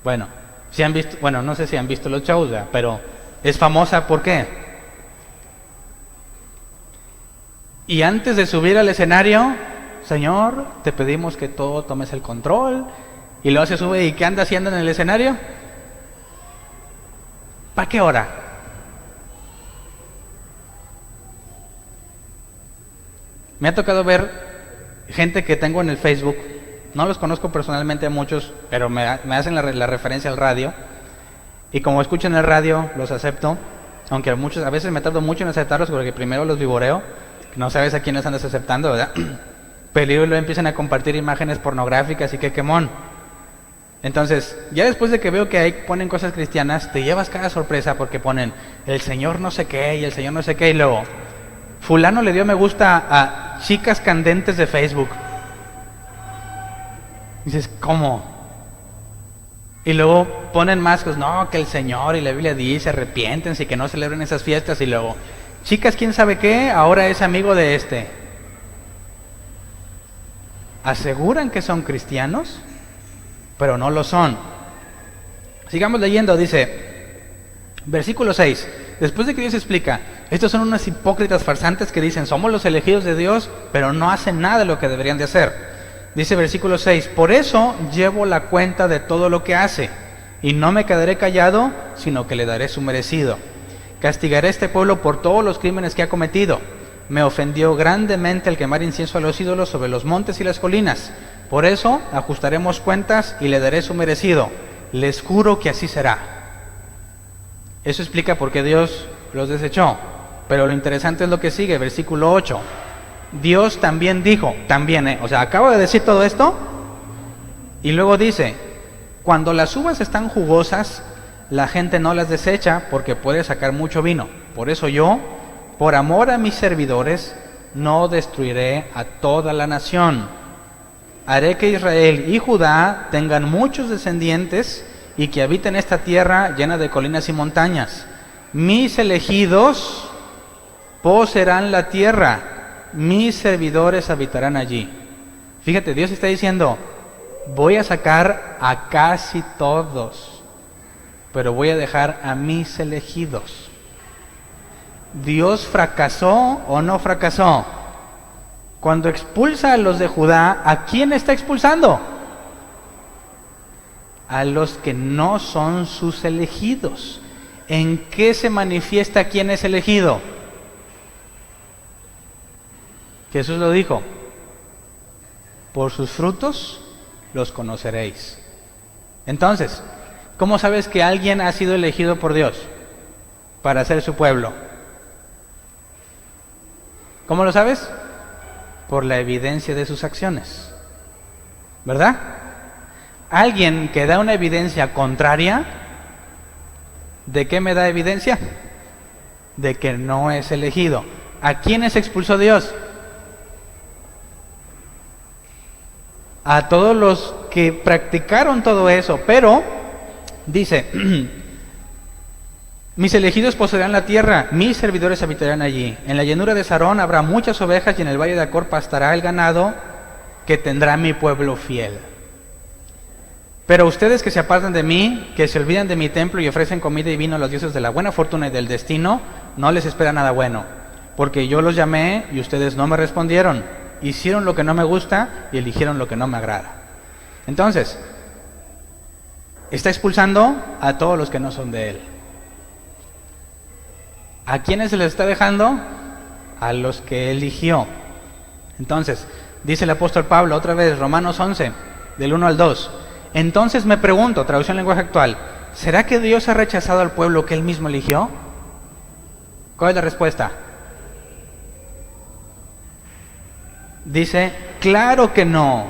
Bueno, si han visto, no sé si han visto los shows, ¿verdad? Pero es famosa, ¿por qué? Y antes de subir al escenario, Señor, te pedimos que todo tomes el control. Y luego se sube, ¿y qué anda haciendo en el escenario? ¿Para qué ora? Me ha tocado ver gente que tengo en el Facebook, no los conozco personalmente a muchos, pero me hacen la referencia al radio, Y como escucho en el radio, los acepto, aunque a veces me tardo mucho en aceptarlos porque primero los vivoreo, no sabes a quiénes andas aceptando, ¿verdad? Pero luego empiezan a compartir imágenes pornográficas y qué quemón. Entonces, ya después de que veo que ahí ponen cosas cristianas, te llevas cada sorpresa porque ponen el Señor no sé qué y el Señor no sé qué, y luego fulano le dio me gusta a chicas candentes de Facebook. Dices, ¿cómo? Y luego ponen más cosas, no, que el Señor y la Biblia dice, arrepiéntense y que no celebren esas fiestas, y luego, chicas, ¿quién sabe qué? Ahora es amigo de este. Aseguran que son cristianos, pero no lo son. Sigamos leyendo, dice, versículo 6, después de que Dios explica, estos son unos hipócritas farsantes que dicen, somos los elegidos de Dios, pero no hacen nada de lo que deberían de hacer. Dice versículo 6, por eso llevo la cuenta de todo lo que hace, y no me quedaré callado, sino que le daré su merecido. Castigaré a este pueblo por todos los crímenes que ha cometido. Me ofendió grandemente el quemar incienso a los ídolos sobre los montes y las colinas. Por eso ajustaremos cuentas y le daré su merecido. Les juro que así será. Eso explica por qué Dios los desechó. Pero lo interesante es lo que sigue, versículo 8. Dios también dijo, o sea, acabo de decir todo esto y luego dice, cuando las uvas están jugosas, la gente no las desecha porque puede sacar mucho vino. Por eso yo, por amor a mis servidores, no destruiré a toda la nación. Haré que Israel y Judá tengan muchos descendientes y que habiten esta tierra llena de colinas y montañas. Mis elegidos poseerán la tierra. Mis servidores habitarán allí. Fíjate, Dios está diciendo, voy a sacar a casi todos, pero voy a dejar a mis elegidos. ¿Dios fracasó o no fracasó? Cuando expulsa a los de Judá, ¿a quién está expulsando? A los que no son sus elegidos. ¿En qué se manifiesta quién es elegido? Jesús lo dijo, por sus frutos los conoceréis. Entonces, ¿cómo sabes que alguien ha sido elegido por Dios para ser su pueblo? ¿Cómo lo sabes? Por la evidencia de sus acciones, ¿verdad? Alguien que da una evidencia contraria, ¿de qué me da evidencia? De que no es elegido. ¿A quiénes expulsó Dios? A todos los que practicaron todo eso, pero dice, mis elegidos poseerán la tierra, mis servidores habitarán allí. En la llanura de Sarón habrá muchas ovejas y en el valle de Acor pastará el ganado que tendrá mi pueblo fiel. Pero ustedes que se apartan de mí, que se olvidan de mi templo y ofrecen comida y vino a los dioses de la buena fortuna y del destino, no les espera nada bueno, porque yo los llamé y ustedes no me respondieron. Hicieron lo que no me gusta y eligieron lo que no me agrada. Entonces, está expulsando a todos los que no son de Él. ¿A quiénes se les está dejando? A los que eligió. Entonces, dice el apóstol Pablo, otra vez, Romanos 11, del 1 al 2. Entonces me pregunto, traducción lenguaje actual, ¿será que Dios ha rechazado al pueblo que Él mismo eligió? ¿Cuál es la respuesta? Dice, claro que no.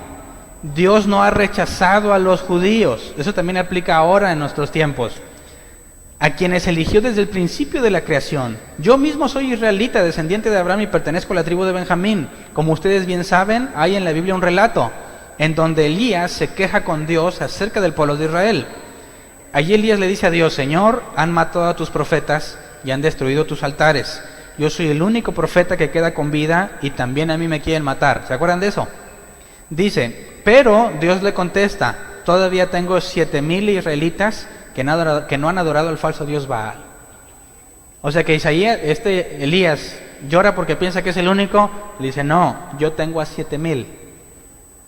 Dios no ha rechazado a los judíos. Eso también aplica ahora en nuestros tiempos. A quienes eligió desde el principio de la creación. Yo mismo soy israelita, descendiente de Abraham y pertenezco a la tribu de Benjamín. Como ustedes bien saben, hay en la Biblia un relato en donde Elías se queja con Dios acerca del pueblo de Israel. Allí Elías le dice a Dios, Señor, han matado a tus profetas y han destruido tus altares. Yo soy el único profeta que queda con vida y también a mí me quieren matar. ¿Se acuerdan de eso? Dice, pero Dios le contesta, todavía tengo 7,000 israelitas que no han adorado al falso Dios Baal. O sea que Elías llora porque piensa que es el único. Le dice, no, yo tengo a 7,000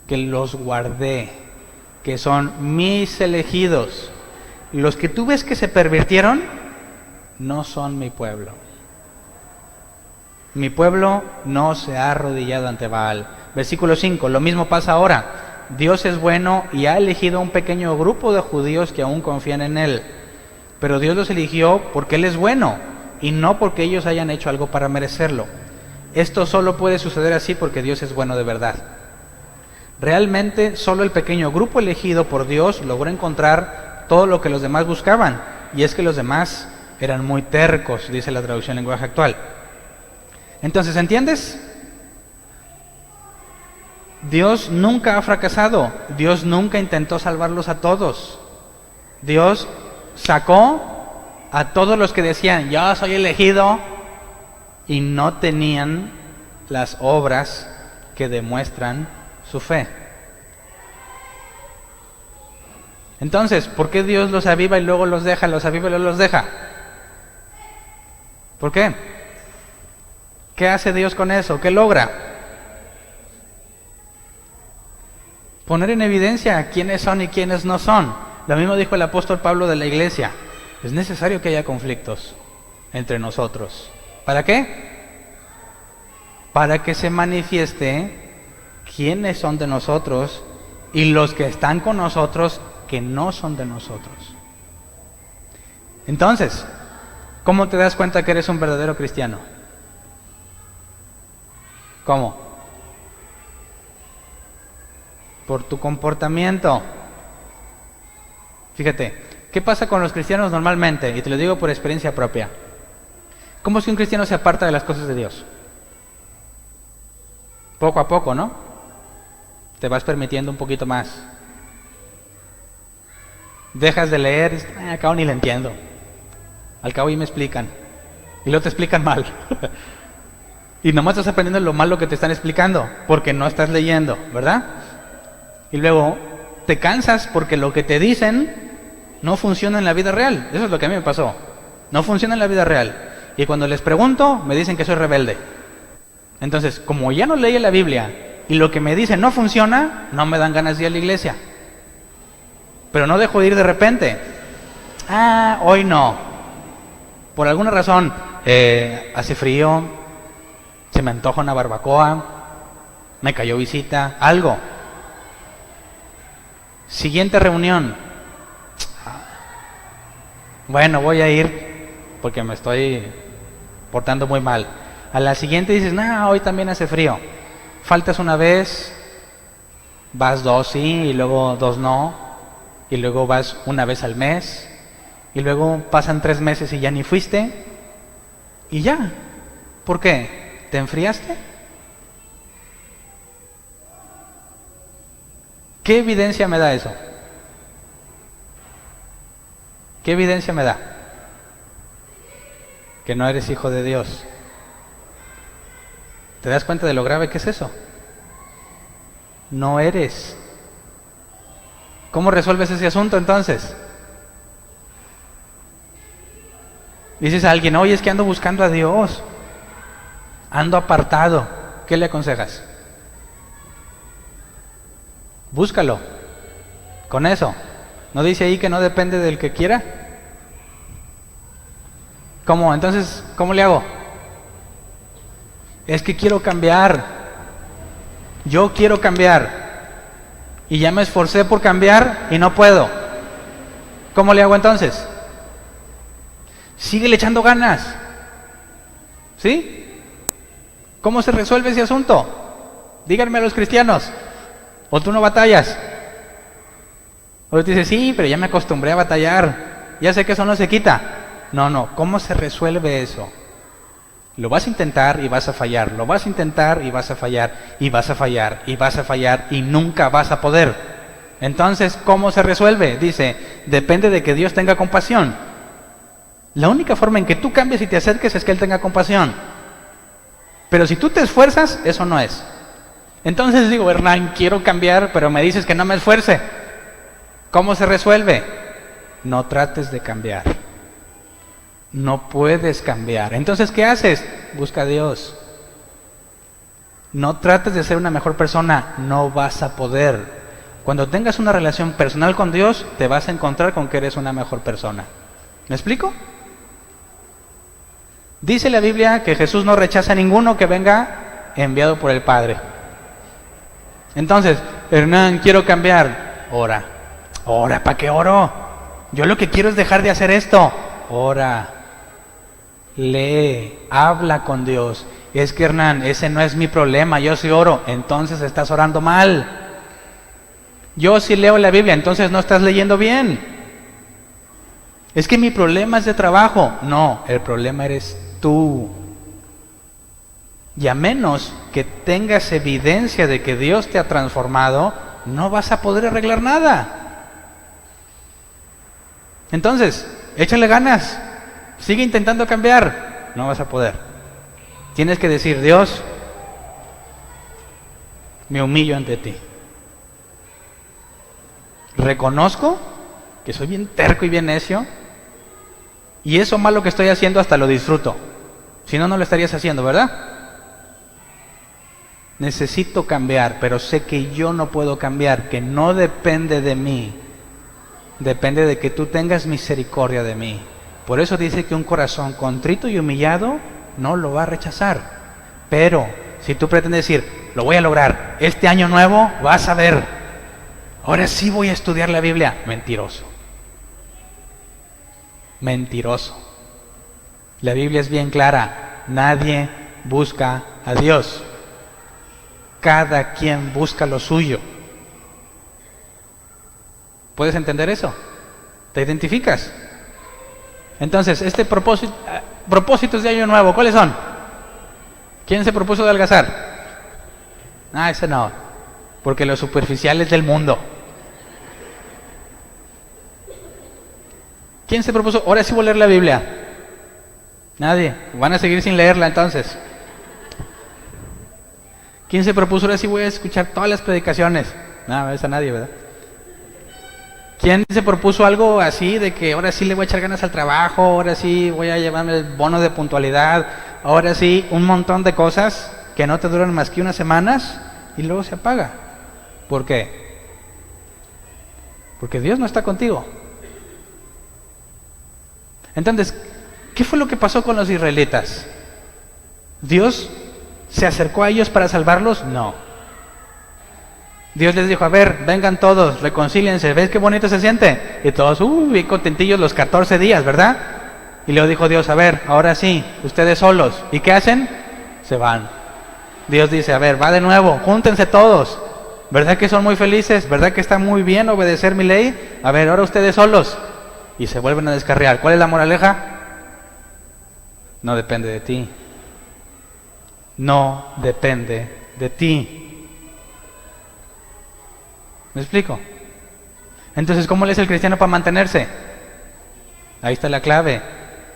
que los guardé, que son mis elegidos. Los que tú ves que se pervirtieron no son mi pueblo. Mi pueblo no se ha arrodillado ante Baal. Versículo 5, lo mismo pasa ahora. Dios es bueno y ha elegido un pequeño grupo de judíos que aún confían en Él. pero Dios los eligió porque Él es bueno y no porque ellos hayan hecho algo para merecerlo. Esto solo puede suceder así porque Dios es bueno de verdad. Realmente solo el pequeño grupo elegido por Dios logró encontrar todo lo que los demás buscaban, y es que los demás eran muy tercos, dice la traducción en lenguaje actual. Entonces, ¿entiendes? Dios nunca ha fracasado, Dios nunca intentó salvarlos a todos. Dios sacó a todos los que decían, yo soy elegido, y no tenían las obras que demuestran su fe. Entonces, ¿por qué Dios los aviva y luego los deja, los aviva y luego los deja? ¿Por qué? ¿Qué hace Dios con eso? ¿Qué logra? Poner en evidencia quiénes son y quiénes no son. Lo mismo dijo el apóstol Pablo de la iglesia. Es necesario que haya conflictos entre nosotros. ¿Para qué? Para que se manifieste quiénes son de nosotros y los que están con nosotros que no son de nosotros. Entonces, ¿cómo te das cuenta que eres un verdadero cristiano? ¿Cómo? Por tu comportamiento. Fíjate, ¿qué pasa con los cristianos normalmente? Y te lo digo por experiencia propia. ¿Cómo es que un cristiano se aparta de las cosas de Dios? Poco a poco, ¿no? Te vas permitiendo un poquito más. Dejas de leer, dices, al cabo ni le entiendo. Al cabo y me explican. Y luego te explican mal. Y nomás estás aprendiendo lo malo que te están explicando, porque no estás leyendo, ¿verdad? Y luego te cansas porque lo que te dicen no funciona en la vida real. Eso es lo que a mí me pasó. No funciona en la vida real. Y cuando les pregunto, me dicen que soy rebelde. Entonces, como ya no leí la Biblia y lo que me dicen no funciona, no me dan ganas de ir a la iglesia. Pero no dejo de ir de repente. Hoy no. Por alguna razón, hace frío, se me antoja una barbacoa, me cayó visita, algo. Siguiente reunión. Bueno, voy a ir porque me estoy portando muy mal. A la siguiente dices, hoy también hace frío. Faltas una vez, vas 2 sí, y luego 2 no, y luego vas una vez al mes, y luego pasan 3 meses y ya ni fuiste, y ya. ¿Por qué? ¿Te enfriaste? ¿Qué evidencia me da eso? ¿Qué evidencia me da? Que no eres hijo de Dios. ¿Te das cuenta de lo grave que es eso? No eres. ¿Cómo resuelves ese asunto entonces? Dices a alguien, oye, es que ando buscando a Dios, ando apartado. ¿Qué le aconsejas? Búscalo. Con eso. ¿No dice ahí que no depende del que quiera? ¿Cómo? Entonces, ¿cómo le hago? Es que quiero cambiar. Yo quiero cambiar. Y ya me esforcé por cambiar y no puedo. ¿Cómo le hago entonces? Síguele echando ganas. ¿Sí? ¿Cómo se resuelve ese asunto? Díganme a los cristianos. ¿O tú no batallas? O tú dices, sí, pero ya me acostumbré a batallar. Ya sé que eso no se quita. No. ¿Cómo se resuelve eso? Lo vas a intentar y vas a fallar. Lo vas a intentar y vas a fallar. Y vas a fallar y vas a fallar y nunca vas a poder. Entonces, ¿cómo se resuelve? Dice, depende de que Dios tenga compasión. La única forma en que tú cambies y te acerques es que Él tenga compasión. Pero si tú te esfuerzas, eso no es. Entonces digo, Hernán, quiero cambiar, pero me dices que no me esfuerce. ¿Cómo se resuelve? No trates de cambiar. No puedes cambiar. Entonces, ¿qué haces? Busca a Dios. No trates de ser una mejor persona. No vas a poder. Cuando tengas una relación personal con Dios, te vas a encontrar con que eres una mejor persona. ¿Me explico? Dice la Biblia que Jesús no rechaza a ninguno que venga enviado por el Padre. Entonces, Hernán, quiero cambiar. Ora, ¿para qué oro? yo lo que quiero es dejar de hacer esto. Ora, lee, habla con Dios. Es que Hernán, ese no es mi problema, yo sí oro. Entonces estás orando mal. Yo sí leo la Biblia, entonces no estás leyendo bien. Es que mi problema es de trabajo. No, el problema eres tú. Y a menos que tengas evidencia de que Dios te ha transformado, no vas a poder arreglar nada. Entonces, échale ganas. Sigue intentando cambiar. No vas a poder. Tienes que decir, Dios, me humillo ante ti. Reconozco que soy bien terco y bien necio, y eso malo que estoy haciendo hasta lo disfruto. Si no, no lo estarías haciendo, ¿verdad? Necesito cambiar, pero sé que yo no puedo cambiar, que no depende de mí. Depende de que tú tengas misericordia de mí. Por eso dice que un corazón contrito y humillado no lo va a rechazar. Pero si tú pretendes decir, lo voy a lograr, este año nuevo vas a ver, ahora sí voy a estudiar la Biblia. Mentiroso. Mentiroso. La Biblia es bien clara. Nadie busca a Dios. Cada quien busca lo suyo. ¿Puedes entender eso? ¿Te identificas? Entonces, propósitos de año nuevo, ¿cuáles son? ¿Quién se propuso adelgazar? Ese no. Porque lo superficial es del mundo. ¿Quién se propuso? Ahora sí voy a leer la Biblia. Nadie. Van a seguir sin leerla entonces. ¿Quién se propuso? Ahora sí voy a escuchar todas las predicaciones. No, esa nadie, ¿verdad? ¿Quién se propuso algo así de que ahora sí le voy a echar ganas al trabajo, ahora sí voy a llevarme el bono de puntualidad, ahora sí un montón de cosas que no te duran más que unas semanas y luego se apaga? ¿Por qué? Porque Dios no está contigo. Entonces, ¿qué fue lo que pasó con los israelitas? ¿Dios se acercó a ellos para salvarlos? No. Dios les dijo, a ver, vengan todos, reconcíliense, ¿ves qué bonito se siente? Y todos, bien contentillos los 14 días, ¿verdad? Y luego dijo Dios, a ver, ahora sí, ustedes solos. ¿Y qué hacen? Se van. Dios dice, a ver, va de nuevo, júntense todos. ¿Verdad que son muy felices? ¿Verdad que está muy bien obedecer mi ley? A ver, ahora ustedes solos. Y se vuelven a descarriar. ¿Cuál es la moraleja? No depende de ti. No depende de ti. ¿Me explico? Entonces, ¿cómo le es el cristiano para mantenerse? Ahí está la clave.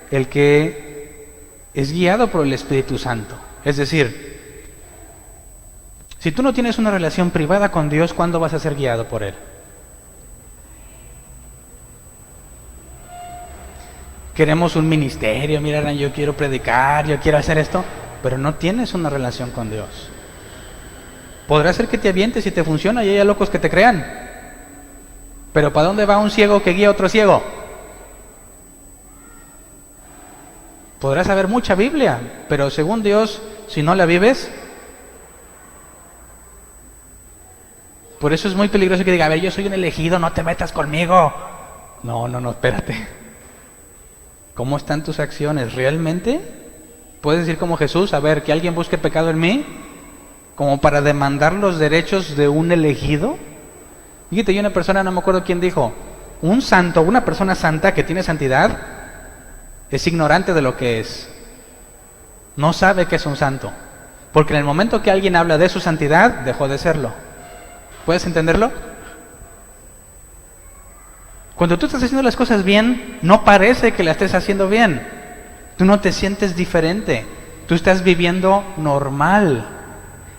El que es guiado por el Espíritu Santo. Es decir, si tú no tienes una relación privada con Dios, ¿cuándo vas a ser guiado por Él? Queremos un ministerio, mira, yo quiero predicar, yo quiero hacer esto, pero no tienes una relación con Dios. Podrá ser que te avientes y te funciona y haya locos que te crean. Pero ¿para dónde va un ciego que guía a otro ciego? Podrás saber mucha Biblia, pero según Dios, si no la vives, por eso es muy peligroso que diga, a ver, yo soy un elegido, no te metas conmigo. No, espérate. ¿Cómo están tus acciones? ¿Realmente puedes decir como Jesús, a ver, que alguien busque pecado en mí, como para demandar los derechos de un elegido? Fíjate, yo una persona, no me acuerdo quién dijo, un santo, una persona santa que tiene santidad, es ignorante de lo que es. No sabe que es un santo. Porque en el momento que alguien habla de su santidad, dejó de serlo. ¿Puedes entenderlo? Cuando tú estás haciendo las cosas bien, no parece que las estés haciendo bien. Tú no te sientes diferente. Tú estás viviendo normal.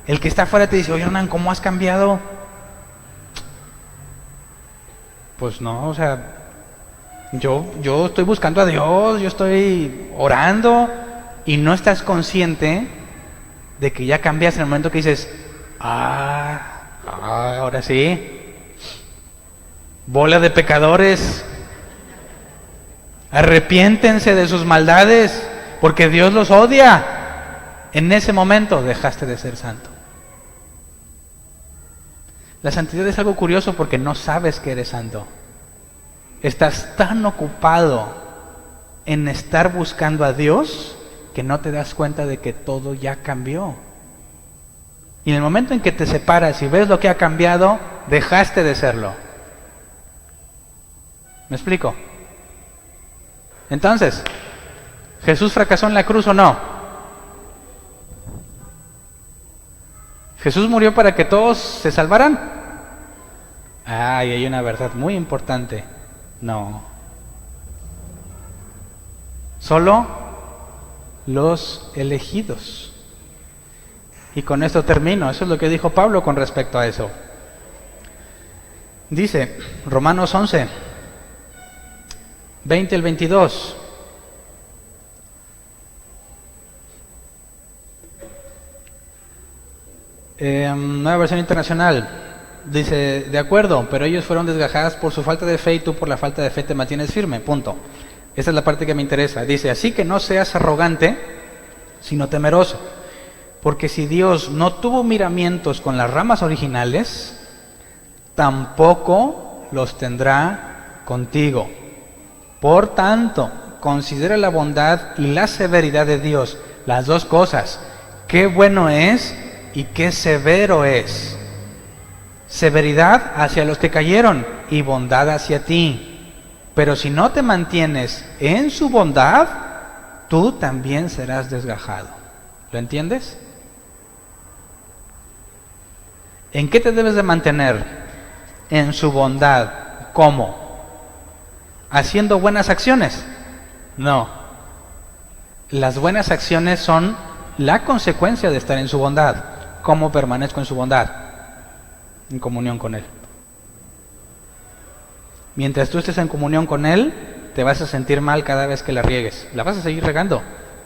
El que está afuera te dice, oye Hernán, ¿cómo has cambiado? Pues no, o sea, yo estoy buscando a Dios, yo estoy orando, y no estás consciente de que ya cambias en el momento que dices, ahora sí. Bola de pecadores, arrepiéntense de sus maldades, porque Dios los odia. En ese momento dejaste de ser santo. La santidad es algo curioso porque no sabes que eres santo. Estás tan ocupado en estar buscando a Dios que no te das cuenta de que todo ya cambió. Y en el momento en que te separas y ves lo que ha cambiado, dejaste de serlo. ¿Me explico? Entonces, ¿Jesús fracasó en la cruz o no? ¿Jesús murió para que todos se salvaran? Y hay una verdad muy importante. No. Solo los elegidos. Y con esto termino. Eso es lo que dijo Pablo con respecto a eso. Dice, Romanos 11, 20 al 22. Nueva versión internacional. Dice, de acuerdo, pero ellos fueron desgajados por su falta de fe y tú por la falta de fe te mantienes firme. Punto. Esa es la parte que me interesa. Dice, así que no seas arrogante, sino temeroso. Porque si Dios no tuvo miramientos con las ramas originales, tampoco los tendrá contigo. Por tanto, considera la bondad y la severidad de Dios, las dos cosas. Qué bueno es y qué severo es. Severidad hacia los que cayeron y bondad hacia ti. Pero si no te mantienes en su bondad, tú también serás desgajado. ¿Lo entiendes? ¿En qué te debes de mantener? En su bondad. ¿Cómo? ¿Haciendo buenas acciones? No. Las buenas acciones son la consecuencia de estar en su bondad. ¿Cómo permanezco en su bondad? En comunión con Él. Mientras tú estés en comunión con Él, te vas a sentir mal cada vez que la riegues. La vas a seguir regando.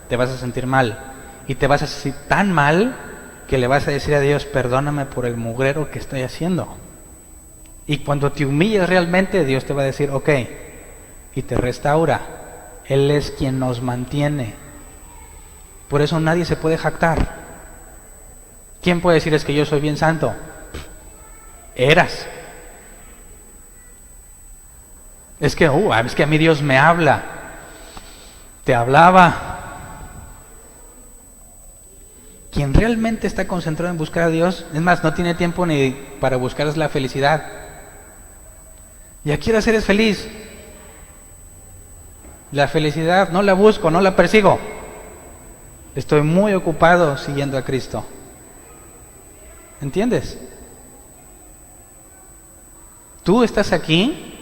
Te vas a sentir mal. Y te vas a sentir tan mal que le vas a decir a Dios, perdóname por el mugrero que estoy haciendo. Y cuando te humilles realmente, Dios te va a decir, ok, y te restaura. Él es quien nos mantiene. Por eso nadie se puede jactar. ¿Quién puede decir es que yo soy bien santo? Eras. Es que a mí Dios me habla. Te hablaba. Quien realmente está concentrado en buscar a Dios, es más, no tiene tiempo ni para buscar la felicidad. Ya quiero ser feliz. La felicidad no la busco, no la persigo. Estoy muy ocupado siguiendo a Cristo. ¿Entiendes? Tú estás aquí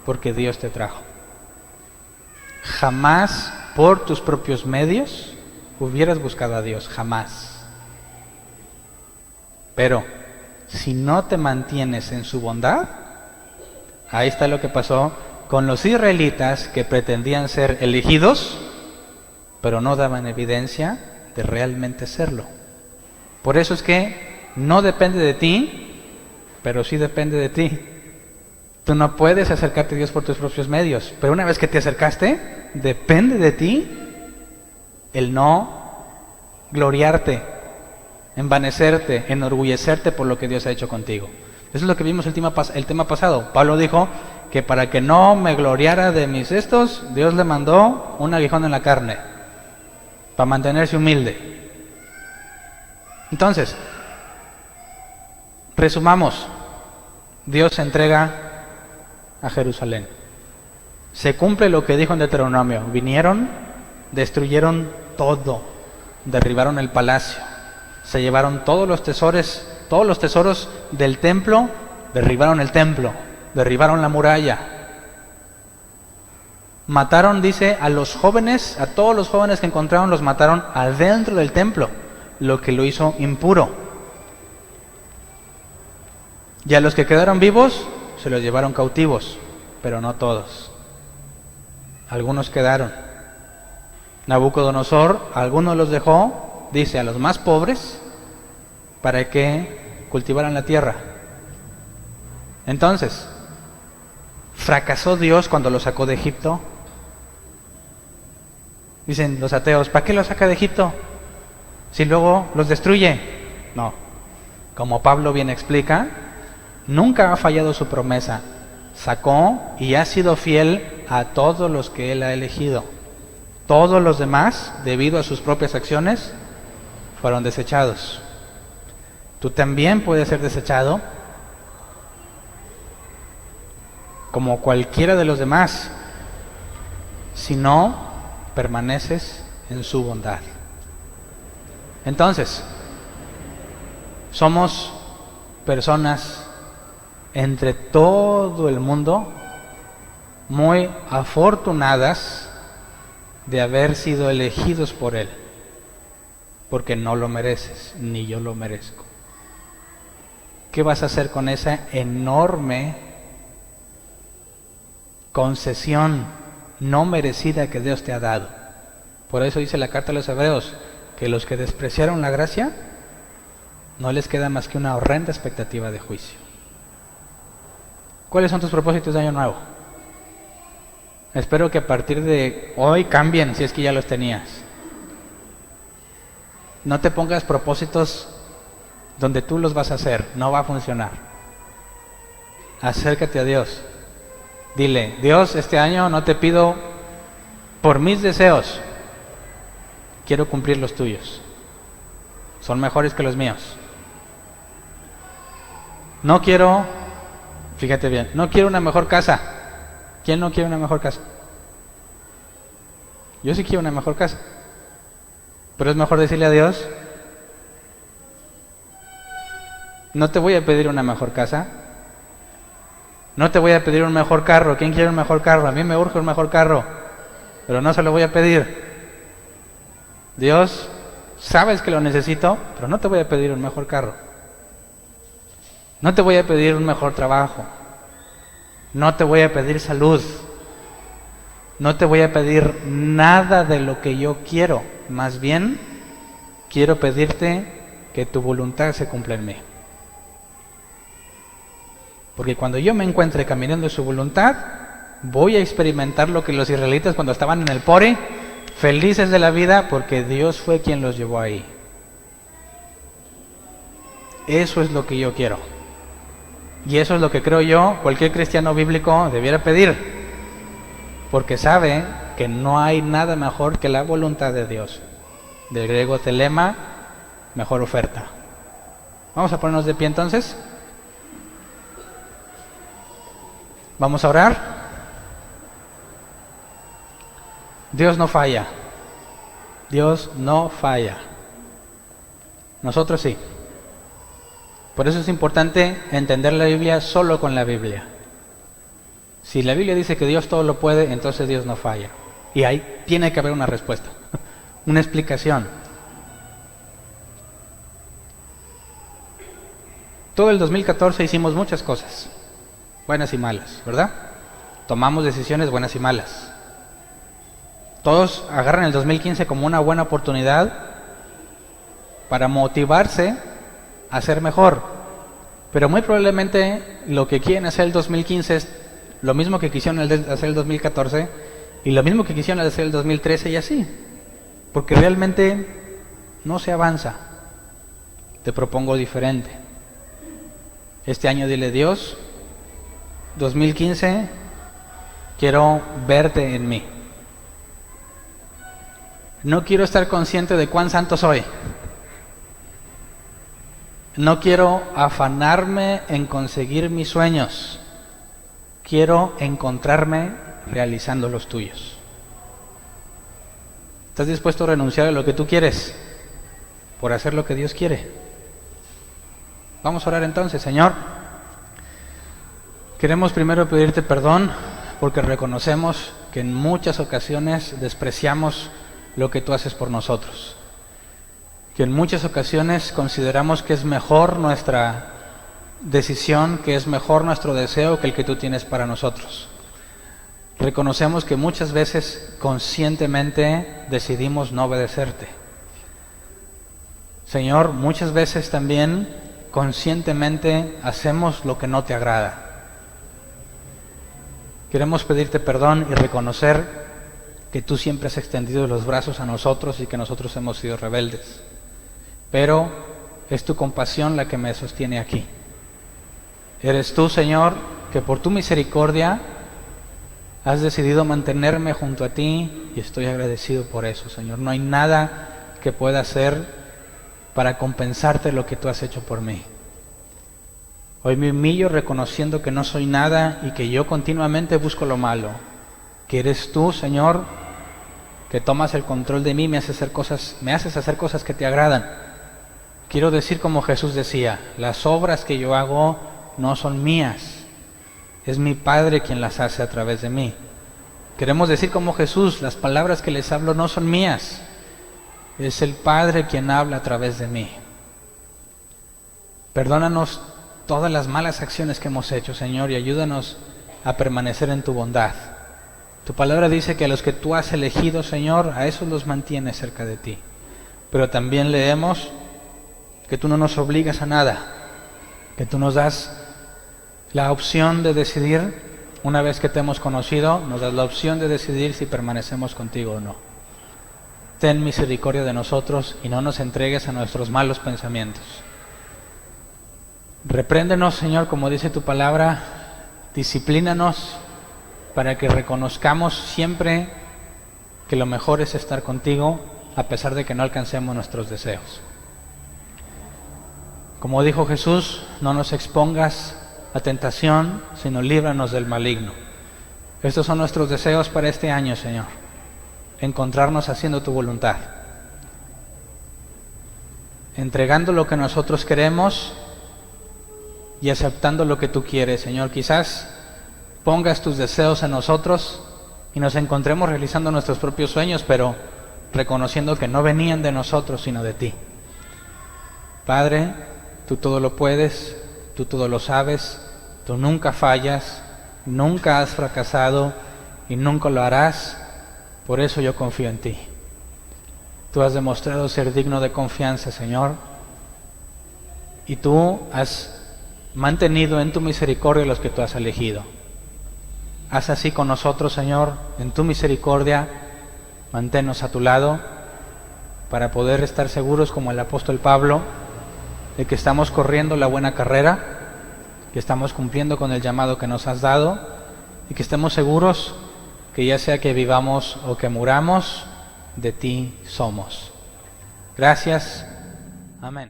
porque Dios te trajo. Jamás por tus propios medios hubieras buscado a Dios, jamás. Pero si no te mantienes en su bondad, ahí está lo que pasó con los israelitas que pretendían ser elegidos, pero no daban evidencia de realmente serlo. Por eso es que no depende de ti, pero sí depende de ti. Tú no puedes acercarte a Dios por tus propios medios, pero una vez que te acercaste, depende de ti el no gloriarte, envanecerte, enorgullecerte por lo que Dios ha hecho contigo. Eso es lo que vimos el tema pasado. Pablo dijo que para que no me gloriara de mis Dios le mandó un aguijón en la carne, para mantenerse humilde. Entonces, resumamos. Dios se entrega a Jerusalén. Se cumple lo que dijo en Deuteronomio. Vinieron, destruyeron todo, derribaron el palacio, se llevaron todos los tesoros del templo, derribaron el templo, derribaron la muralla. Mataron, dice, a los jóvenes, a todos los jóvenes que encontraron los mataron adentro del templo, lo que lo hizo impuro. Y a los que quedaron vivos se los llevaron cautivos, pero no todos. Algunos quedaron. Nabucodonosor, a algunos los dejó, dice, a los más pobres, para que cultivaran la tierra. Entonces, ¿fracasó Dios cuando los sacó de Egipto? Dicen los ateos, ¿para qué los saca de Egipto? Si luego los destruye. No. Como Pablo bien explica, nunca ha fallado su promesa. sacó y ha sido fiel a todos los que Él ha elegido. Todos los demás, debido a sus propias acciones, fueron desechados. Tú también puedes ser desechado como cualquiera de los demás, si no permaneces en su bondad. Entonces, somos personas entre todo el mundo muy afortunadas de haber sido elegidos por Él, porque no lo mereces, ni yo lo merezco. ¿Qué vas a hacer con esa enorme concesión no merecida que Dios te ha dado? Por eso dice la carta a los Hebreos, que los que despreciaron la gracia, no les queda más que una horrenda expectativa de juicio. ¿Cuáles son tus propósitos de año nuevo? Espero que a partir de hoy cambien, si es que ya los tenías. No te pongas propósitos donde tú los vas a hacer, no va a funcionar. Acércate a Dios. Dile, Dios, este año no te pido por mis deseos, quiero cumplir los tuyos. Son mejores que los míos. No quiero, fíjate bien, no quiero una mejor casa. ¿Quién no quiere una mejor casa? Yo sí quiero una mejor casa. Pero es mejor decirle a Dios, no te voy a pedir una mejor casa, no te voy a pedir un mejor carro. ¿Quién quiere un mejor carro? A mí me urge un mejor carro, pero no se lo voy a pedir. Dios, sabes que lo necesito, pero no te voy a pedir un mejor carro. No te voy a pedir un mejor trabajo. No te voy a pedir salud. No te voy a pedir nada de lo que yo quiero. Más bien, quiero pedirte que tu voluntad se cumpla en mí. Porque cuando yo me encuentre caminando en su voluntad, voy a experimentar lo que los israelitas cuando estaban en el Pori, felices de la vida porque Dios fue quien los llevó ahí. Eso es lo que yo quiero. Y eso es lo que creo yo, cualquier cristiano bíblico debiera pedir. Porque sabe que no hay nada mejor que la voluntad de Dios. Del griego telema, mejor oferta. Vamos a ponernos de pie entonces. Vamos a orar. Dios no falla. Dios no falla. Nosotros sí. Por eso es importante entender la Biblia solo con la Biblia. Si la Biblia dice que Dios todo lo puede, entonces Dios no falla. Y ahí tiene que haber una respuesta, una explicación. Todo el 2014 hicimos muchas cosas, buenas y malas, ¿verdad? Tomamos decisiones buenas y malas. Todos agarran el 2015 como una buena oportunidad para motivarse a ser mejor. Pero muy probablemente lo que quieren hacer el 2015 es lo mismo que quisieron hacer el 2014 y lo mismo que quisieron hacer el 2013 y así. Porque realmente no se avanza. Te propongo diferente. Este año dile, Dios, 2015, quiero verte en mí. No quiero estar consciente de cuán santo soy. No quiero afanarme en conseguir mis sueños. Quiero encontrarme realizando los tuyos. ¿Estás dispuesto a renunciar a lo que tú quieres por hacer lo que Dios quiere? Vamos a orar entonces, Señor. Queremos primero pedirte perdón porque reconocemos que en muchas ocasiones despreciamos lo que tú haces por nosotros. Que en muchas ocasiones consideramos que es mejor nuestra decisión, que es mejor nuestro deseo que el que tú tienes para nosotros. Reconocemos que muchas veces conscientemente decidimos no obedecerte. Señor, muchas veces también conscientemente hacemos lo que no te agrada. Queremos pedirte perdón y reconocer que tú siempre has extendido los brazos a nosotros y que nosotros hemos sido rebeldes. Pero es tu compasión la que me sostiene aquí. Eres tú, Señor, que por tu misericordia has decidido mantenerme junto a ti y estoy agradecido por eso, Señor. No hay nada que pueda hacer para compensarte lo que tú has hecho por mí. Hoy me humillo reconociendo que no soy nada y que yo continuamente busco lo malo. Que eres tú, Señor, que tomas el control de mí, me haces hacer cosas que te agradan. Quiero decir como Jesús decía, las obras que yo hago no son mías, es mi Padre quien las hace a través de mí. Queremos decir como Jesús, las palabras que les hablo no son mías, es el Padre quien habla a través de mí. Perdónanos todas las malas acciones que hemos hecho, Señor, y ayúdanos a permanecer en tu bondad. Tu palabra dice que a los que tú has elegido, Señor, a esos los mantienes cerca de ti. Pero también leemos que tú no nos obligas a nada, que tú nos das la opción de decidir, una vez que te hemos conocido, nos das la opción de decidir si permanecemos contigo o no. Ten misericordia de nosotros y no nos entregues a nuestros malos pensamientos. Repréndenos, Señor, como dice tu palabra, disciplínanos para que reconozcamos siempre que lo mejor es estar contigo, a pesar de que no alcancemos nuestros deseos. Como dijo Jesús, no nos expongas a tentación, sino líbranos del maligno. Estos son nuestros deseos para este año, Señor. Encontrarnos haciendo tu voluntad. Entregando lo que nosotros queremos y aceptando lo que tú quieres, Señor. Quizás pongas tus deseos en nosotros y nos encontremos realizando nuestros propios sueños, pero reconociendo que no venían de nosotros, sino de ti. Padre, tú todo lo puedes, tú todo lo sabes, tú nunca fallas, nunca has fracasado y nunca lo harás. Por eso yo confío en ti. Tú has demostrado ser digno de confianza, Señor, y tú has mantenido en tu misericordia los que tú has elegido. Haz así con nosotros, Señor, en tu misericordia, manténnos a tu lado para poder estar seguros, como el apóstol Pablo, de que estamos corriendo la buena carrera, que estamos cumpliendo con el llamado que nos has dado y que estemos seguros que ya sea que vivamos o que muramos, de ti somos. Gracias. Amén.